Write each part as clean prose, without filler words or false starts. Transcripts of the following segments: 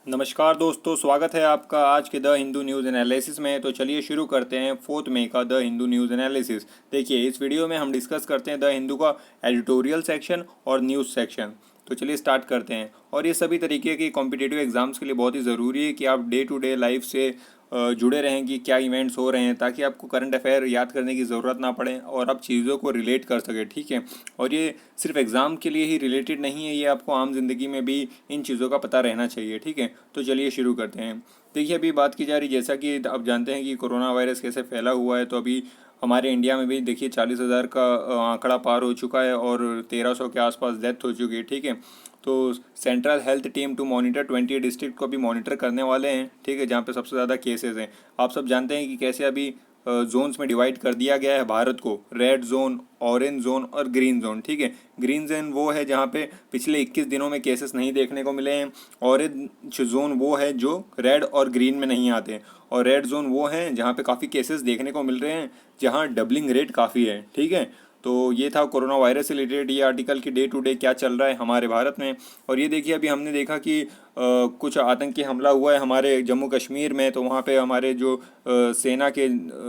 नमस्कार दोस्तों, स्वागत है आपका आज के द हिंदू न्यूज़ एनालिसिस में। तो चलिए शुरू करते हैं 4 मई का द हिंदू न्यूज़ एनालिसिस। देखिए, इस वीडियो में हम डिस्कस करते हैं द हिंदू का एडिटोरियल सेक्शन और न्यूज़ सेक्शन। तो चलिए स्टार्ट करते हैं। और ये सभी तरीके के कॉम्पिटिटिव एग्जाम्स के लिए बहुत ही ज़रूरी है कि आप डे टू डे लाइफ से जुड़े रहें कि क्या इवेंट्स हो रहे हैं, ताकि आपको करंट अफेयर याद करने की ज़रूरत ना पड़े और आप चीज़ों को रिलेट कर सकें। ठीक है, और ये सिर्फ एग्ज़ाम के लिए ही रिलेटेड नहीं है, ये आपको आम जिंदगी में भी इन चीज़ों का पता रहना चाहिए। ठीक है, तो चलिए शुरू करते हैं। देखिए, अभी बात की जा रही, जैसा कि आप जानते हैं कि कोरोना वायरस कैसे फैला हुआ है, तो अभी हमारे इंडिया में भी देखिए 40,000 का आंकड़ा पार हो चुका है और 1300 के आसपास डेथ हो चुकी है। ठीक है, तो central health team to monitor 20 district को भी मॉनिटर करने वाले हैं। ठीक है, जहाँ पे सबसे ज़्यादा केसेस हैं। आप सब जानते हैं कि कैसे अभी जोन्स में डिवाइड कर दिया गया है भारत को, रेड जोन, ऑरेंज जोन और ग्रीन जोन। ठीक है, ग्रीन जोन वो है जहाँ पे पिछले 21 दिनों में केसेस नहीं देखने को मिले हैं। ऑरेंज जोन वो है जो रेड और ग्रीन में नहीं आते, और रेड जोन वो हैं जहाँ पे काफ़ी केसेस देखने को मिल रहे हैं, जहाँ डबलिंग रेट काफ़ी है। ठीक है, तो ये था कोरोना वायरस से रिलेटेड ये आर्टिकल कि डे टू डे क्या चल रहा है हमारे भारत में। और ये देखिए, अभी हमने देखा कि कुछ आतंकी हमला हुआ है हमारे जम्मू कश्मीर में, तो वहाँ पे हमारे जो सेना के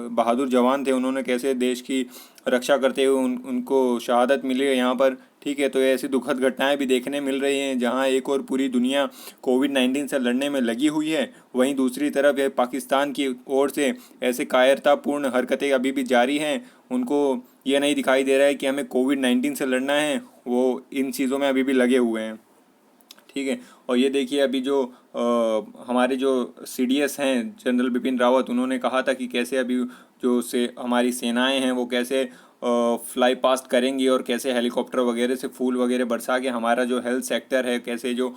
बहादुर जवान थे, उन्होंने कैसे देश की रक्षा करते हुए उनको शहादत मिली है यहाँ पर। ठीक है, तो ऐसी दुखद घटनाएं भी देखने मिल रही हैं, जहां एक और पूरी दुनिया कोविड-19 से लड़ने में लगी हुई है, वहीं दूसरी तरफ ये पाकिस्तान की ओर से ऐसे कायरतापूर्ण हरकतें अभी भी जारी हैं। उनको ये नहीं दिखाई दे रहा है कि हमें कोविड-19 से लड़ना है, वो इन चीज़ों में अभी भी लगे हुए हैं। ठीक है, और ये देखिए, अभी जो हमारे जो सीडीएस हैं जनरल बिपिन रावत, उन्होंने कहा था कि कैसे अभी जो से हमारी सेनाएं हैं वो कैसे फ्लाई पास्ट करेंगी और कैसे हेलीकॉप्टर वगैरह से फूल वगैरह बरसा के हमारा जो हेल्थ सेक्टर है, कैसे जो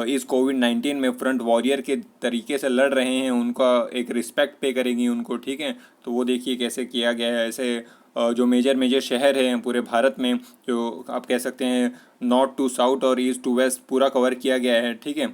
इस कोविड-19 में फ्रंट वॉरियर के तरीके से लड़ रहे हैं, उनका एक रिस्पेक्ट पे करेंगी उनको। ठीक है, तो वो देखिए कैसे किया गया है। ऐसे जो मेजर मेजर शहर हैं पूरे भारत में, जो आप कह सकते हैं नॉर्थ टू साउथ और ईस्ट टू वेस्ट पूरा कवर किया गया है। ठीक है,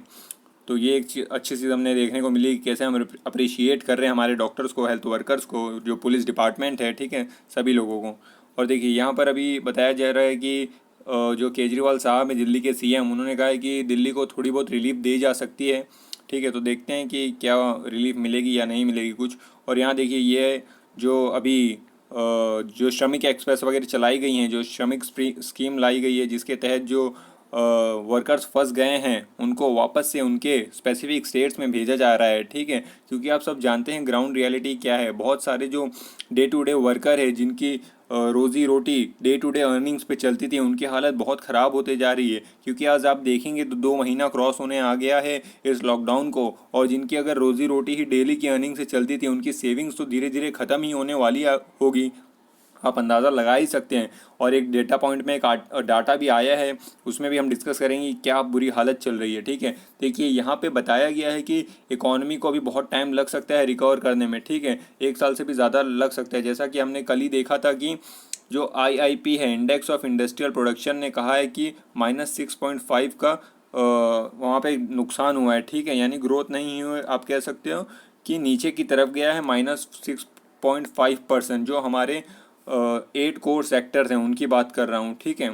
तो ये एक अच्छी चीज़ हमने देखने को मिली कि कैसे हम अप्रिशिएट कर रहे हैं हमारे डॉक्टर्स को, हेल्थ वर्कर्स को, जो पुलिस डिपार्टमेंट है। ठीक है, सभी लोगों को। और देखिए, यहाँ पर अभी बताया जा रहा है कि जो केजरीवाल साहब हैं दिल्ली के सीएम, उन्होंने कहा है कि दिल्ली को थोड़ी बहुत रिलीफ दी जा सकती है। ठीक है, तो देखते हैं कि क्या रिलीफ मिलेगी या नहीं मिलेगी कुछ। और यहाँ देखिए, ये जो अभी जो श्रमिक एक्सप्रेस वगैरह चलाई गई हैं, जो श्रमिक स्कीम लाई गई है, जिसके तहत जो वर्कर्स फंस गए हैं उनको वापस से उनके स्पेसिफिक स्टेट्स में भेजा जा रहा है। ठीक है, क्योंकि आप सब जानते हैं ग्राउंड रियलिटी क्या है। बहुत सारे जो डे टू डे वर्कर है, जिनकी रोज़ी रोटी डे टू डे अर्निंग्स पे चलती थी, उनकी हालत बहुत ख़राब होते जा रही है। क्योंकि आज आप देखेंगे तो 2 महीना क्रॉस होने आ गया है इस लॉकडाउन को, और जिनकी अगर रोज़ी रोटी ही डेली की अर्निंग से चलती थी, उनकी सेविंग्स तो धीरे धीरे ख़त्म ही होने वाली होगी। आप अंदाज़ा लगा ही सकते हैं। और एक डेटा पॉइंट में एक डाटा भी आया है, उसमें भी हम डिस्कस करेंगे क्या बुरी हालत चल रही है। ठीक है, देखिए, यहाँ पे बताया गया है कि इकॉनमी को अभी बहुत टाइम लग सकता है रिकवर करने में। ठीक है, 1 साल से भी ज़्यादा लग सकता है। जैसा कि हमने कल ही देखा था कि जो IIP है, इंडेक्स ऑफ इंडस्ट्रियल प्रोडक्शन, ने कहा है कि -6.5 का वहाँ पे नुकसान हुआ है। ठीक है, यानी ग्रोथ नहीं हुई, आप कह सकते हो कि नीचे की तरफ गया है। -6.5%, जो हमारे 8 कोर सेक्टर्स हैं उनकी बात कर रहा हूँ। ठीक है,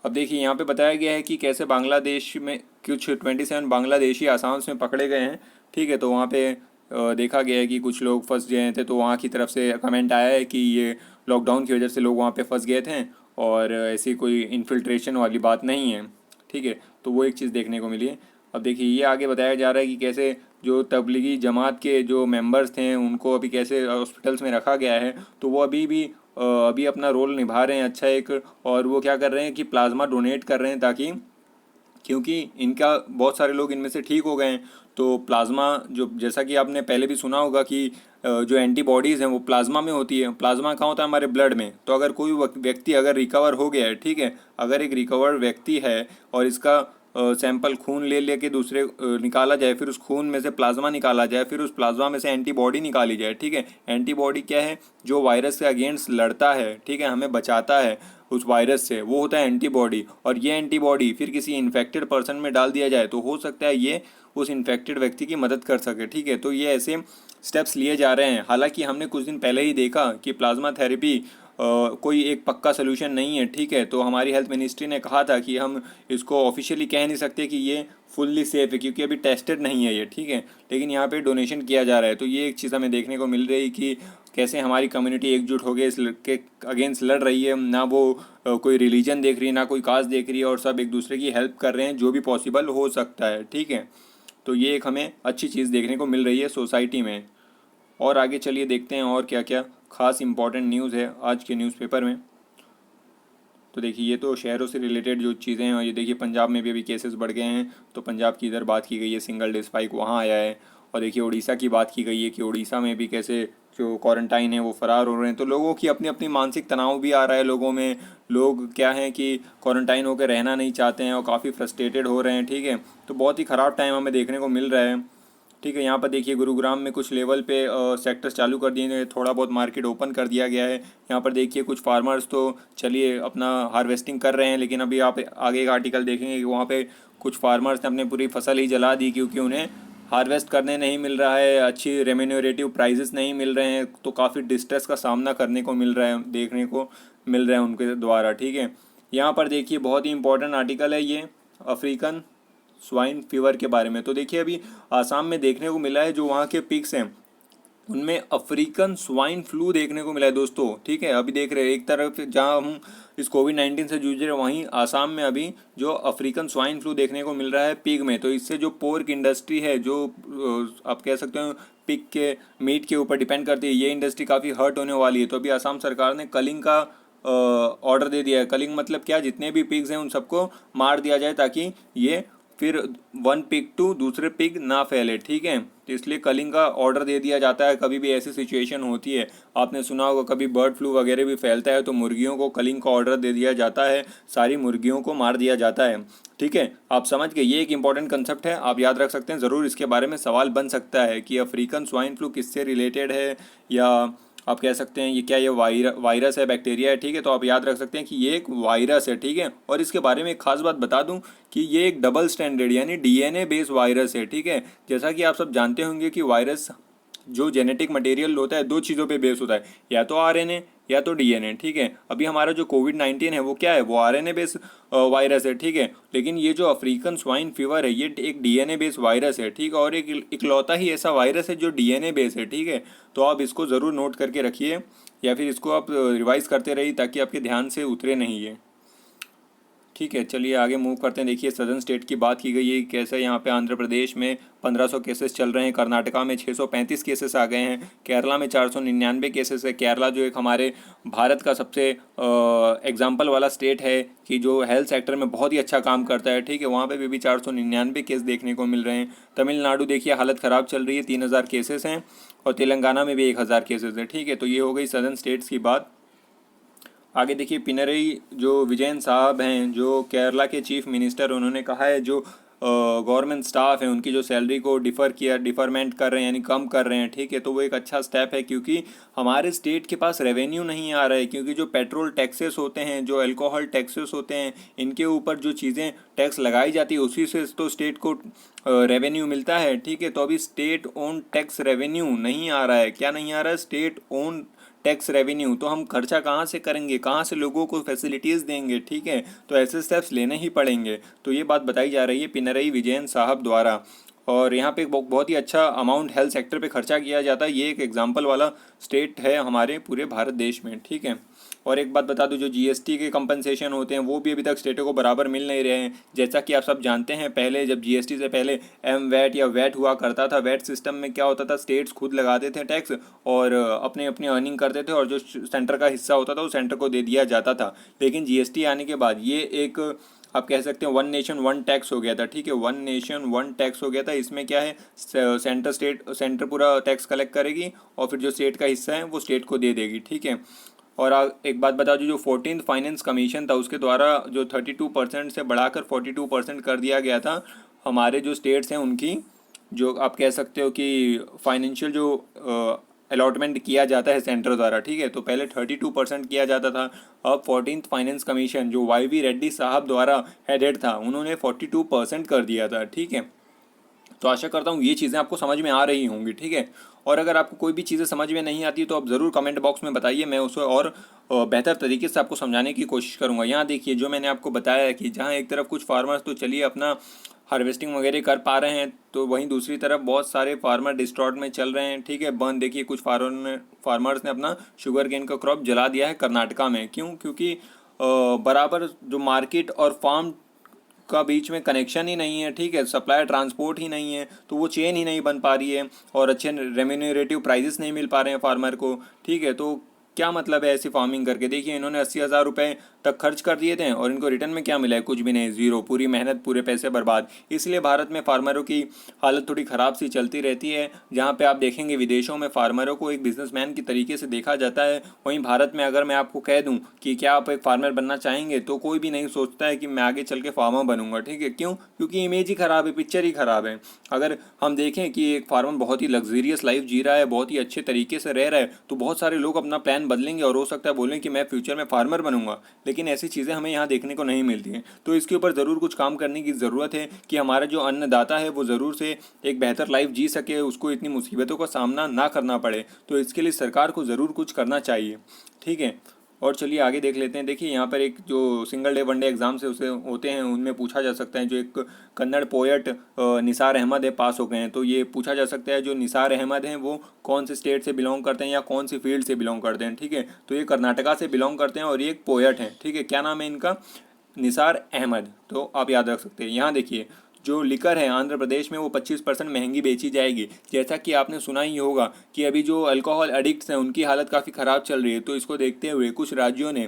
अब देखिए, यहाँ पे बताया गया है कि कैसे बांग्लादेश में कुछ 27 बांग्लादेशी आसाम में पकड़े गए हैं। ठीक है, तो वहाँ पे देखा गया है कि कुछ लोग फंस गए थे, तो वहाँ की तरफ से कमेंट आया है कि ये लॉकडाउन की वजह से लोग वहाँ पे फंस गए थे, और ऐसी कोई इन्फिल्ट्रेशन वाली बात नहीं है। ठीक है, तो वो एक चीज़ देखने को मिली है। अब देखिए, ये आगे बताया जा रहा है कि कैसे जो तबलीगी जमात के जो मेंबर्स थे उनको अभी कैसे हॉस्पिटल्स में रखा गया है, तो वो अभी अपना रोल निभा रहे हैं अच्छा एक। और वो क्या कर रहे हैं कि प्लाज्मा डोनेट कर रहे हैं, ताकि क्योंकि इनका बहुत सारे लोग इनमें से ठीक हो गए हैं, तो प्लाज्मा, जो जैसा कि आपने पहले भी सुना होगा कि जो एंटीबॉडीज़ हैं वो प्लाज्मा में होती है। प्लाज्मा कहाँ होता है? हमारे ब्लड में। तो अगर कोई व्यक्ति अगर रिकवर हो गया है, ठीक है, अगर एक रिकवर्ड व्यक्ति है और इसका सैंपल खून ले लेके दूसरे निकाला जाए, फिर उस खून में से प्लाज्मा निकाला जाए, फिर उस प्लाज्मा में से एंटीबॉडी निकाली जाए। ठीक है, एंटीबॉडी क्या है? जो वायरस के अगेंस्ट लड़ता है, ठीक है, हमें बचाता है उस वायरस से, वो होता है एंटीबॉडी। और ये एंटीबॉडी फिर किसी इन्फेक्टेड पर्सन में डाल दिया जाए तो हो सकता है ये उस इन्फेक्टेड व्यक्ति की मदद कर सके। ठीक है, तो ये ऐसे स्टेप्स लिए जा रहे हैं। हालांकि हमने कुछ दिन पहले ही देखा कि प्लाज्मा थेरेपी कोई एक पक्का सोल्यूशन नहीं है, ठीक है। तो हमारी हेल्थ मिनिस्ट्री ने कहा था कि हम इसको ऑफिशियली कह नहीं सकते कि ये फुल्ली सेफ है क्योंकि अभी टेस्टेड नहीं है ये, ठीक है। लेकिन यहाँ पे डोनेशन किया जा रहा है, तो ये एक चीज़ हमें देखने को मिल रही कि कैसे हमारी कम्युनिटी एकजुट हो गई, इसके अगेंस्ट लड़ रही है। ना वो कोई रिलीजन देख रही है, ना कोई कास्ट देख रही है, और सब एक दूसरे की हेल्प कर रहे हैं जो भी पॉसिबल हो सकता है, ठीक है। तो ये एक हमें अच्छी चीज़ देखने को मिल रही है सोसाइटी में। और आगे चलिए देखते हैं और क्या क्या खास इंपॉर्टेंट न्यूज़ है आज के न्यूज़पेपर में। तो देखिए, ये तो शहरों से रिलेटेड जो चीज़ें हैं, और ये देखिए पंजाब में भी अभी केसेस बढ़ गए हैं, तो पंजाब की इधर बात की गई है, सिंगल डे स्पाइक वहाँ आया है। और देखिए उड़ीसा की बात की गई है कि उड़ीसा में भी कैसे जो क्वारंटाइन है वो फ़रार हो रहे हैं। तो लोगों की अपनी अपनी मानसिक तनाव भी आ रहा है लोगों में। लोग क्या है कि क्वारंटाइन होकर रहना नहीं चाहते हैं और काफ़ी फ्रस्ट्रेटेड हो रहे हैं, ठीक है। तो बहुत ही ख़राब टाइम हमें देखने को मिल रहा है, ठीक है। यहाँ पर देखिए गुरुग्राम में कुछ लेवल पे सेक्टर्स चालू कर दिए गए, थोड़ा बहुत मार्केट ओपन कर दिया गया है। यहाँ पर देखिए कुछ फार्मर्स तो चलिए अपना हार्वेस्टिंग कर रहे हैं, लेकिन अभी आप आगे का आर्टिकल देखेंगे कि वहाँ पे कुछ फार्मर्स ने अपनी पूरी फसल ही जला दी क्योंकि उन्हें हार्वेस्ट करने नहीं मिल रहा है, अच्छी रेम्यूनरेटिव प्राइजेस नहीं मिल रहे हैं। तो काफ़ी डिस्ट्रेस का सामना करने को मिल रहा है, देखने को मिल रहा है उनके द्वारा, ठीक है। यहाँ पर देखिए बहुत ही इंपॉर्टेंट आर्टिकल है ये, अफ्रीकन स्वाइन फीवर के बारे में। तो देखिए अभी आसाम में देखने को मिला है, जो वहाँ के पिग्स हैं उनमें अफ्रीकन स्वाइन फ्लू देखने को मिला है दोस्तों, ठीक है। अभी देख रहे हैं एक तरफ जहाँ हम इस कोविड-19 से जूझ रहे हैं, वहीं आसाम में अभी जो अफ्रीकन स्वाइन फ्लू देखने को मिल रहा है पिग में। तो इससे जो पोर्क इंडस्ट्री है, जो आप कह सकते हो पिग के मीट के ऊपर डिपेंड करती है, ये इंडस्ट्री काफ़ी हर्ट होने वाली है। तो अभी आसाम सरकार ने कलिंग का ऑर्डर दे दिया है। कलिंग मतलब क्या, जितने भी पिग्स हैं उन सबको मार दिया जाए ताकि ये फिर वन पिग टू दूसरे पिग ना फैले, ठीक है। तो इसलिए कलिंग का ऑर्डर दे दिया जाता है। कभी भी ऐसी सिचुएशन होती है, आपने सुना होगा कभी बर्ड फ्लू वगैरह भी फैलता है, तो मुर्गियों को कलिंग का ऑर्डर दे दिया जाता है, सारी मुर्गियों को मार दिया जाता है, ठीक है। आप समझ गए, ये एक इंपॉर्टेंट कंसेप्ट है, आप याद रख सकते हैं। ज़रूर इसके बारे में सवाल बन सकता है कि अफ्रीकन स्वाइन फ्लू किससे रिलेटेड है, या आप कह सकते हैं ये क्या, ये वायरस है, बैक्टीरिया है, ठीक है। तो आप याद रख सकते हैं कि ये एक वायरस है, ठीक है। और इसके बारे में एक खास बात बता दूं कि ये एक डबल स्टैंडर्ड यानी डीएनए बेस्ड वायरस है, ठीक है। जैसा कि आप सब जानते होंगे कि वायरस जो जेनेटिक मटेरियल होता है दो चीज़ों पे बेस होता है, या तो आरएनए या तो डीएनए, ठीक है। अभी हमारा जो कोविड-19 है वो क्या है, वो आरएनए बेस वायरस है, ठीक है। लेकिन ये जो अफ्रीकन स्वाइन फीवर है ये एक डीएनए बेस वायरस है, ठीक है। और एक इकलौता ही ऐसा वायरस है जो डीएनए बेस है, ठीक है। तो आप इसको ज़रूर नोट करके रखिए, या फिर इसको आप रिवाइज़ करते रहिए ताकि आपके ध्यान से उतरे नहीं ये, ठीक है। चलिए आगे मूव करते हैं। देखिए सदर्न स्टेट की बात की गई है, कैसे यहाँ पे आंध्र प्रदेश में 1500 केसेस चल रहे हैं, कर्नाटका में 635 केसेस आ गए हैं, केरला में 499 केसेस है। केरला जो एक हमारे भारत का सबसे एग्जाम्पल वाला स्टेट है कि जो हेल्थ सेक्टर में बहुत ही अच्छा काम करता है, ठीक है, वहाँ पे भी 499 केस देखने को मिल रहे हैं। तमिलनाडु देखिए हालत ख़राब चल रही है, 3000 केसेस हैं, और तेलंगाना में भी 1000 केसेस हैं, ठीक है। तो ये हो गई सदर्न स्टेट्स की बात। आगे देखिए पिनरई जो विजयन साहब हैं, जो केरला के चीफ मिनिस्टर, उन्होंने कहा है जो गवर्नमेंट स्टाफ है उनकी जो सैलरी को डिफरमेंट कर रहे हैं यानी कम कर रहे हैं, ठीक है। तो वो एक अच्छा स्टेप है क्योंकि हमारे स्टेट के पास रेवेन्यू नहीं आ रहा है, क्योंकि जो पेट्रोल टैक्सेस होते हैं, जो अल्कोहल टैक्सेस होते हैं, इनके ऊपर जो चीज़ें टैक्स लगाई जाती है उसी से तो स्टेट को रेवेन्यू मिलता है, ठीक है। तो अभी स्टेट ओन टैक्स रेवेन्यू नहीं आ रहा है। क्या नहीं आ रहा है? State own tax revenue. तो हम खर्चा कहाँ से करेंगे, कहाँ से लोगों को फैसिलिटीज़ देंगे, ठीक है। तो ऐसे स्टेप्स लेने ही पड़ेंगे। तो ये बात बताई जा रही है पिनरई विजयन साहब द्वारा। और यहाँ पे बहुत ही अच्छा अमाउंट हेल्थ सेक्टर पे खर्चा किया जाता है। ये एक एग्जांपल वाला स्टेट है हमारे पूरे भारत देश में, ठीक है। और एक बात बता दूं, जो जीएसटी के कंपनसेशन होते हैं वो भी अभी तक स्टेटों को बराबर मिल नहीं रहे हैं। जैसा कि आप सब जानते हैं, पहले जब जीएसटी से पहले एम वैट या वैट हुआ करता था, वैट सिस्टम में क्या होता था, स्टेट्स खुद लगाते थे टैक्स और अपने अपनी अर्निंग करते थे, और जो सेंटर का हिस्सा होता था वो सेंटर को दे दिया जाता था। लेकिन जीएसटी आने के बाद ये एक आप कह सकते हैं वन नेशन वन टैक्स हो गया था, ठीक है। वन नेशन वन टैक्स हो गया था। इसमें क्या है, सेंटर पूरा टैक्स कलेक्ट करेगी और फिर जो स्टेट का हिस्सा है वो स्टेट को दे देगी, ठीक है। और एक बात बता दूं, जो 14th फाइनेंस कमीशन था उसके द्वारा जो 32% से बढ़ाकर 42% कर दिया गया था। हमारे जो स्टेट्स हैं उनकी जो आप कह सकते हो कि फाइनेंशियल जो अलॉटमेंट किया जाता है सेंटर द्वारा, ठीक है। तो पहले 32% किया जाता था, अब 14th फाइनेंस कमीशन जो वाई वी रेड्डी साहब द्वारा हेडेड था, उन्होंने 42% कर दिया था, ठीक है। तो आशा करता हूँ ये चीज़ें आपको समझ में आ रही होंगी, ठीक है। और अगर आपको कोई भी चीज़ें समझ में नहीं आती तो आप ज़रूर कमेंट बॉक्स में बताइए, मैं उसे और बेहतर तरीके से आपको समझाने की कोशिश करूँगा। यहाँ देखिए जो मैंने आपको बताया है कि जहाँ एक तरफ कुछ फार्मर्स तो चलिए अपना हार्वेस्टिंग वगैरह कर पा रहे हैं, तो वहीं दूसरी तरफ बहुत सारे फार्मर डिस्ट्रॉट में चल रहे हैं, ठीक है। बंद देखिए कुछ फार्मर्स ने अपना शुगर केन का क्रॉप जला दिया है कर्नाटका में। क्यों? क्योंकि बराबर जो मार्केट और फार्म का बीच में कनेक्शन ही नहीं है, ठीक है। सप्लाई ट्रांसपोर्ट ही नहीं है, तो वो चेन ही नहीं बन पा रही है और अच्छे रेम्यूनरेटिव प्राइजेस नहीं मिल पा रहे हैं फार्मर को, ठीक है। तो क्या मतलब है ऐसी फार्मिंग करके? देखिए इन्होंने 80,000 रुपये तक खर्च कर दिए थे और इनको रिटर्न में क्या मिला है? कुछ भी नहीं, ज़ीरो। पूरी मेहनत, पूरे पैसे बर्बाद। इसलिए भारत में फार्मरों की हालत थोड़ी ख़राब सी चलती रहती है। जहाँ पे आप देखेंगे विदेशों में फार्मरों को एक बिजनेसमैन की तरीके से देखा जाता है, वहीं भारत में अगर मैं आपको कह दूँ कि क्या आप एक फार्मर बनना चाहेंगे, तो कोई भी नहीं सोचता है कि मैं आगे चल के फार्मर बनूंगा, ठीक है। क्यों? क्योंकि इमेज ही ख़राब है, पिक्चर ही ख़राब है। अगर हम देखें कि एक फार्मर बहुत ही लग्जरियस लाइफ जी रहा है, बहुत ही अच्छे तरीके से रह रहा है, तो बहुत सारे लोग अपना प्लान बदलेंगे और हो सकता है बोलें कि मैं फ्यूचर में फार्मर बनूंगा। लेकिन ऐसी चीज़ें हमें यहाँ देखने को नहीं मिलती हैं। तो इसके ऊपर ज़रूर कुछ काम करने की ज़रूरत है कि हमारा जो अन्नदाता है वो ज़रूर से एक बेहतर लाइफ जी सके, उसको इतनी मुसीबतों का सामना ना करना पड़े। तो इसके लिए सरकार को ज़रूर कुछ करना चाहिए, ठीक है। और चलिए आगे देख लेते हैं। देखिए यहाँ पर एक जो single day one day exams है उसे होते हैं, उनमें पूछा जा सकता है, जो एक कन्नड़ पोएट निसार अहमद है पास हो गए हैं, तो ये पूछा जा सकता है जो निसार अहमद हैं वो कौन से स्टेट से बिलोंग करते हैं या कौन सी फील्ड से बिलोंग करते हैं, ठीक है। तो ये कर्नाटका से बिलोंग करते हैं और ये एक पोएट हैं, ठीक है। क्या नाम है इनका? निसार अहमद। तो आप याद रख सकते हैं। यहाँ देखिए जो लिकर है आंध्र प्रदेश में वो 25% महंगी बेची जाएगी। जैसा कि आपने सुना ही होगा कि अभी जो अल्कोहल एडिक्ट्स हैं उनकी हालत काफ़ी ख़राब चल रही है, तो इसको देखते हुए कुछ राज्यों ने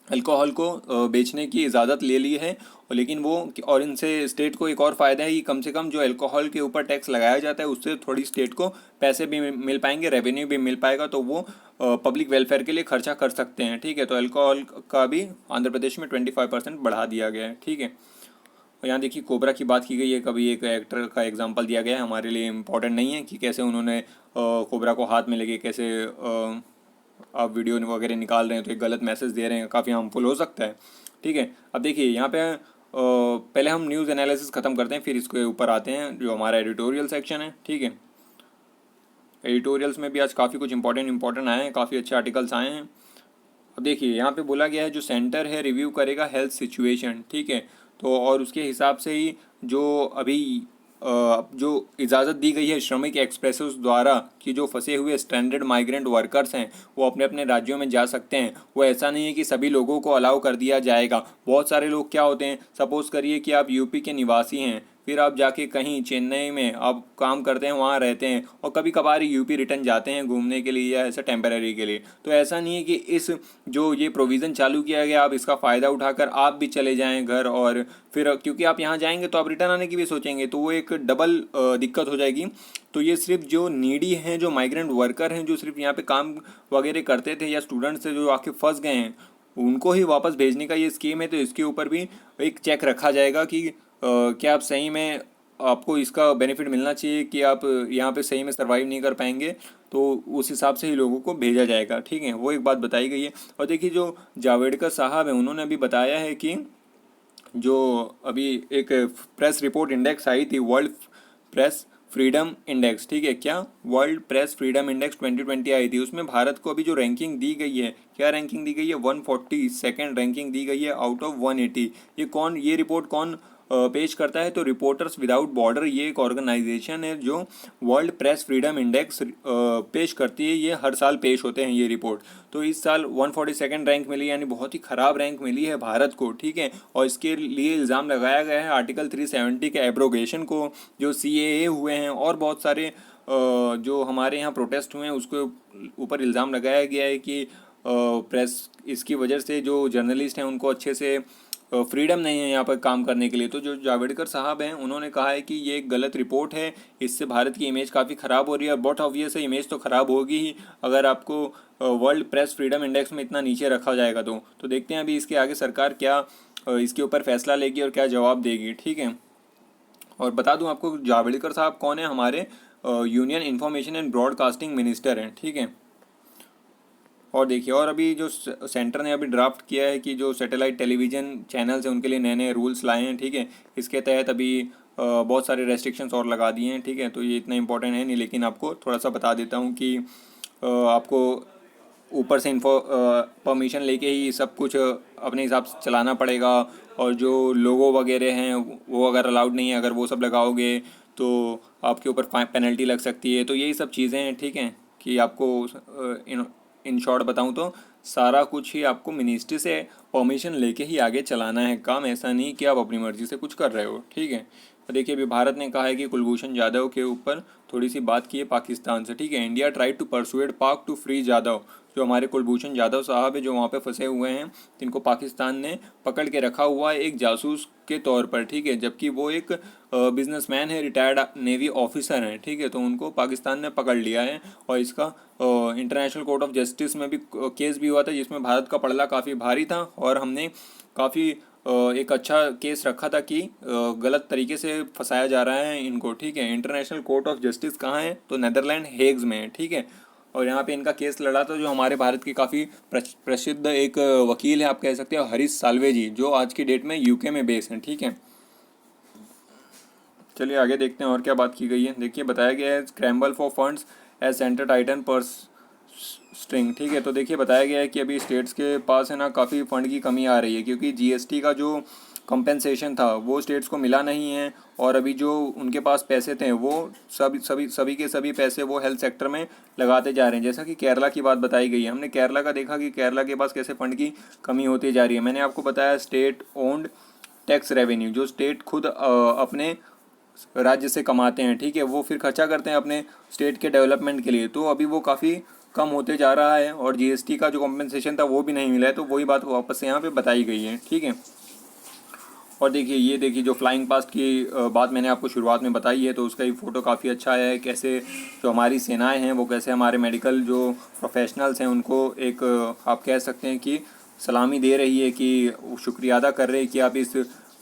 अल्कोहल को बेचने की इजाज़त ले ली है। लेकिन वो और इनसे स्टेट को एक और फ़ायदा है कि कम से कम जो अल्कोहल के ऊपर टैक्स लगाया जाता है उससे थोड़ी स्टेट को पैसे भी मिल पाएंगे, रेवेन्यू भी मिल पाएगा, तो वो पब्लिक वेलफेयर के लिए खर्चा कर सकते हैं, ठीक है। तो अल्कोहल का भी आंध्र प्रदेश में 25% बढ़ा दिया गया है, ठीक है। और यहाँ देखिए कोबरा की बात की गई है, कभी एक एक्टर का एग्जांपल दिया गया है, हमारे लिए इम्पोर्टेंट नहीं है कि कैसे उन्होंने कोबरा को हाथ में लेके कैसे आप वीडियो वगैरह निकाल रहे हैं, तो एक गलत मैसेज दे रहे हैं, काफ़ी हार्मफुल हो सकता है, ठीक है। अब देखिए यहाँ पे पहले हम न्यूज़ एनालिसिस ख़त्म करते हैं, फिर इसके ऊपर आते हैं जो हमारा एडिटोरियल सेक्शन है, ठीक है। एडिटोरियल्स में भी आज काफ़ी कुछ इंपॉर्टेंट आए हैं, काफ़ी अच्छे आर्टिकल्स आए हैं। अब देखिए यहाँ पे बोला गया है जो सेंटर है रिव्यू करेगा हेल्थ सिचुएशन, ठीक है। तो और उसके हिसाब से ही जो अभी जो इजाज़त दी गई है श्रमिक एक्सप्रेसेस द्वारा कि जो फंसे हुए स्टैंडर्ड माइग्रेंट वर्कर्स हैं वो अपने अपने राज्यों में जा सकते हैं, वो ऐसा नहीं है कि सभी लोगों को अलाउ कर दिया जाएगा। बहुत सारे लोग क्या होते हैं, सपोज़ करिए कि आप यूपी के निवासी हैं, फिर आप जाके कहीं चेन्नई में आप काम करते हैं, वहाँ रहते हैं और कभी कभार यूपी रिटर्न जाते हैं घूमने के लिए या ऐसा टेम्पररी के लिए। तो ऐसा नहीं है कि इस जो ये प्रोविज़न चालू किया गया आप इसका फ़ायदा उठाकर आप भी चले जाएं घर, और फिर क्योंकि आप यहाँ जाएंगे तो आप रिटर्न आने की भी सोचेंगे, तो वो एक डबल दिक्कत हो जाएगी। तो ये सिर्फ जो नीडी हैं, जो माइग्रेंट वर्कर हैं, जो सिर्फ यहाँ पे काम वगैरह करते थे या स्टूडेंट्स जो आके फंस गए हैं, उनको ही वापस भेजने का ये स्कीम है। तो इसके ऊपर भी एक चेक रखा जाएगा कि क्या आप सही में आपको इसका बेनिफिट मिलना चाहिए कि आप यहाँ पे सही में सर्वाइव नहीं कर पाएंगे, तो उस हिसाब से ही लोगों को भेजा जाएगा, ठीक है। वो एक बात बताई गई है। और देखिए जो जावड़ेकर साहब हैं उन्होंने अभी बताया है कि जो अभी एक प्रेस रिपोर्ट इंडेक्स आई थी, वर्ल्ड प्रेस फ्रीडम इंडेक्स, ठीक है। क्या? वर्ल्ड प्रेस फ्रीडम इंडेक्स 2020 आई थी, उसमें भारत को अभी जो रैंकिंग दी गई है, क्या रैंकिंग दी गई है? 142nd रैंकिंग दी गई है आउट ऑफ 180। ये रिपोर्ट कौन पेश करता है? तो रिपोर्टर्स विदाउट बॉर्डर, ये एक ऑर्गेनाइजेशन है जो वर्ल्ड प्रेस फ्रीडम इंडेक्स पेश करती है। ये हर साल पेश होते हैं ये रिपोर्ट। तो इस साल 142nd रैंक मिली, यानी बहुत ही ख़राब रैंक मिली है भारत को, ठीक है। और इसके लिए इल्ज़ाम लगाया गया है आर्टिकल 370 के एब्रोगेशन को, जो CAA हुए हैं और बहुत सारे जो हमारे यहाँ प्रोटेस्ट हुए हैं उसके ऊपर इल्ज़ाम लगाया गया है कि प्रेस इसकी वजह से जो जर्नलिस्ट हैं उनको अच्छे से फ्रीडम नहीं है यहाँ पर काम करने के लिए। तो जो जावड़ेकर साहब हैं उन्होंने कहा है कि ये एक गलत रिपोर्ट है, इससे भारत की इमेज काफ़ी ख़राब हो रही है। बट ऑब्वियस है इमेज तो ख़राब होगी ही अगर आपको वर्ल्ड प्रेस फ्रीडम इंडेक्स में इतना नीचे रखा जाएगा। तो देखते हैं अभी इसके आगे सरकार क्या इसके ऊपर फैसला लेगी और क्या जवाब देगी, ठीक है। और बता दूं आपको जावड़ेकर साहब कौन है, हमारे union information and broadcasting minister हैं, ठीक है। और देखिए और अभी जो सेंटर ने अभी ड्राफ्ट किया है कि जो सैटेलाइट टेलीविज़न चैनल्स हैं उनके लिए नए नए रूल्स लाए हैं, ठीक है। इसके तहत अभी बहुत सारे रेस्ट्रिक्शंस और लगा दिए हैं, ठीक है। तो ये इतना इंपॉर्टेंट है नहीं, लेकिन आपको थोड़ा सा बता देता हूँ कि आपको ऊपर से परमिशन लेके ही सब कुछ अपने हिसाब से चलाना पड़ेगा। और जो लोगो वगैरह हैं वो अगर अलाउड नहीं है, अगर वो सब लगाओगे तो आपके ऊपर पेनल्टी लग सकती है। तो यही सब चीज़ें हैं, ठीक है, कि आपको इन शॉर्ट बताऊं तो सारा कुछ ही आपको मिनिस्ट्री से परमिशन लेके ही आगे चलाना है काम, ऐसा नहीं कि आप अपनी मर्जी से कुछ कर रहे हो, ठीक है। तो देखिए अभी भारत ने कहा है कि कुलभूषण जाधव के ऊपर थोड़ी सी बात की है पाकिस्तान से, ठीक है। इंडिया ट्राई टू परसुएड पाक टू फ्री जाधव। जो हमारे कुलभूषण जाधव साहब है जो वहाँ पे फंसे हुए हैं, जिनको पाकिस्तान ने पकड़ के रखा हुआ है एक जासूस के तौर पर, ठीक है, जबकि वो एक बिजनेसमैन है, रिटायर्ड नेवी ऑफिसर हैं, ठीक है। तो उनको पाकिस्तान ने पकड़ लिया है और इसका इंटरनेशनल कोर्ट ऑफ जस्टिस में भी केस भी हुआ था, जिसमें भारत का पलड़ा काफ़ी भारी था और हमने काफ़ी एक अच्छा केस रखा था कि गलत तरीके से फंसाया जा रहा है इनको, ठीक है। इंटरनेशनल कोर्ट ऑफ जस्टिस कहाँ है, तो नेदरलैंड हेग्स में है, ठीक है। और यहाँ पे इनका केस लड़ा था जो हमारे भारत के काफ़ी प्रसिद्ध एक वकील है, आप कह सकते हो हरीश साल्वे जी, जो आज की डेट में यूके में बेस हैं, ठीक है। चलिए आगे देखते हैं और क्या बात की गई है। देखिए बताया गया है scramble for funds as centre tighten purse string, ठीक है। तो देखिए बताया गया है कि अभी स्टेट्स के पास है ना काफ़ी फंड की कमी आ रही है, क्योंकि जीएसटी का जो कंपेंसेशन था वो स्टेट्स को मिला नहीं है। और अभी जो उनके पास पैसे थे वो सभी के सभी पैसे वो हेल्थ सेक्टर में लगाते जा रहे हैं। जैसा कि केरला की बात बताई गई है, हमने केरला का देखा कि केरला के पास कैसे फंड की कमी होती जा रही है। मैंने आपको बताया स्टेट ओन्ड टैक्स रेवेन्यू, जो स्टेट खुद अपने राज्य से कमाते हैं, ठीक है, वो फिर खर्चा करते हैं अपने स्टेट के डेवलपमेंट के लिए। तो अभी वो काफ़ी कम होते जा रहा है और जीएसटी का जो कॉम्पेंसेशन था वो भी नहीं मिला है। तो वही बात वापस से यहाँ पे बताई गई है, ठीक है। और देखिए ये देखिए जो फ्लाइंग पास्ट की बात मैंने आपको शुरुआत में बताई है, तो उसका ही फ़ोटो काफ़ी अच्छा है। कैसे जो हमारी सेनाएं हैं वो कैसे हमारे मेडिकल जो प्रोफेशनल्स हैं उनको एक आप कह सकते हैं कि सलामी दे रही है, कि शुक्रिया अदा कर रहे हैं कि आप इस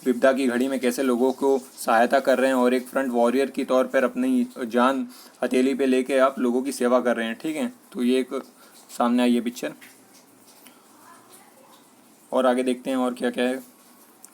विपदा की घड़ी में कैसे लोगों को सहायता कर रहे हैं और एक फ्रंट वॉरियर के तौर पर अपनी जान हथेली पे लेके आप लोगों की सेवा कर रहे हैं, ठीक है। तो ये एक सामने आई है पिक्चर। और आगे देखते हैं और क्या क्या है।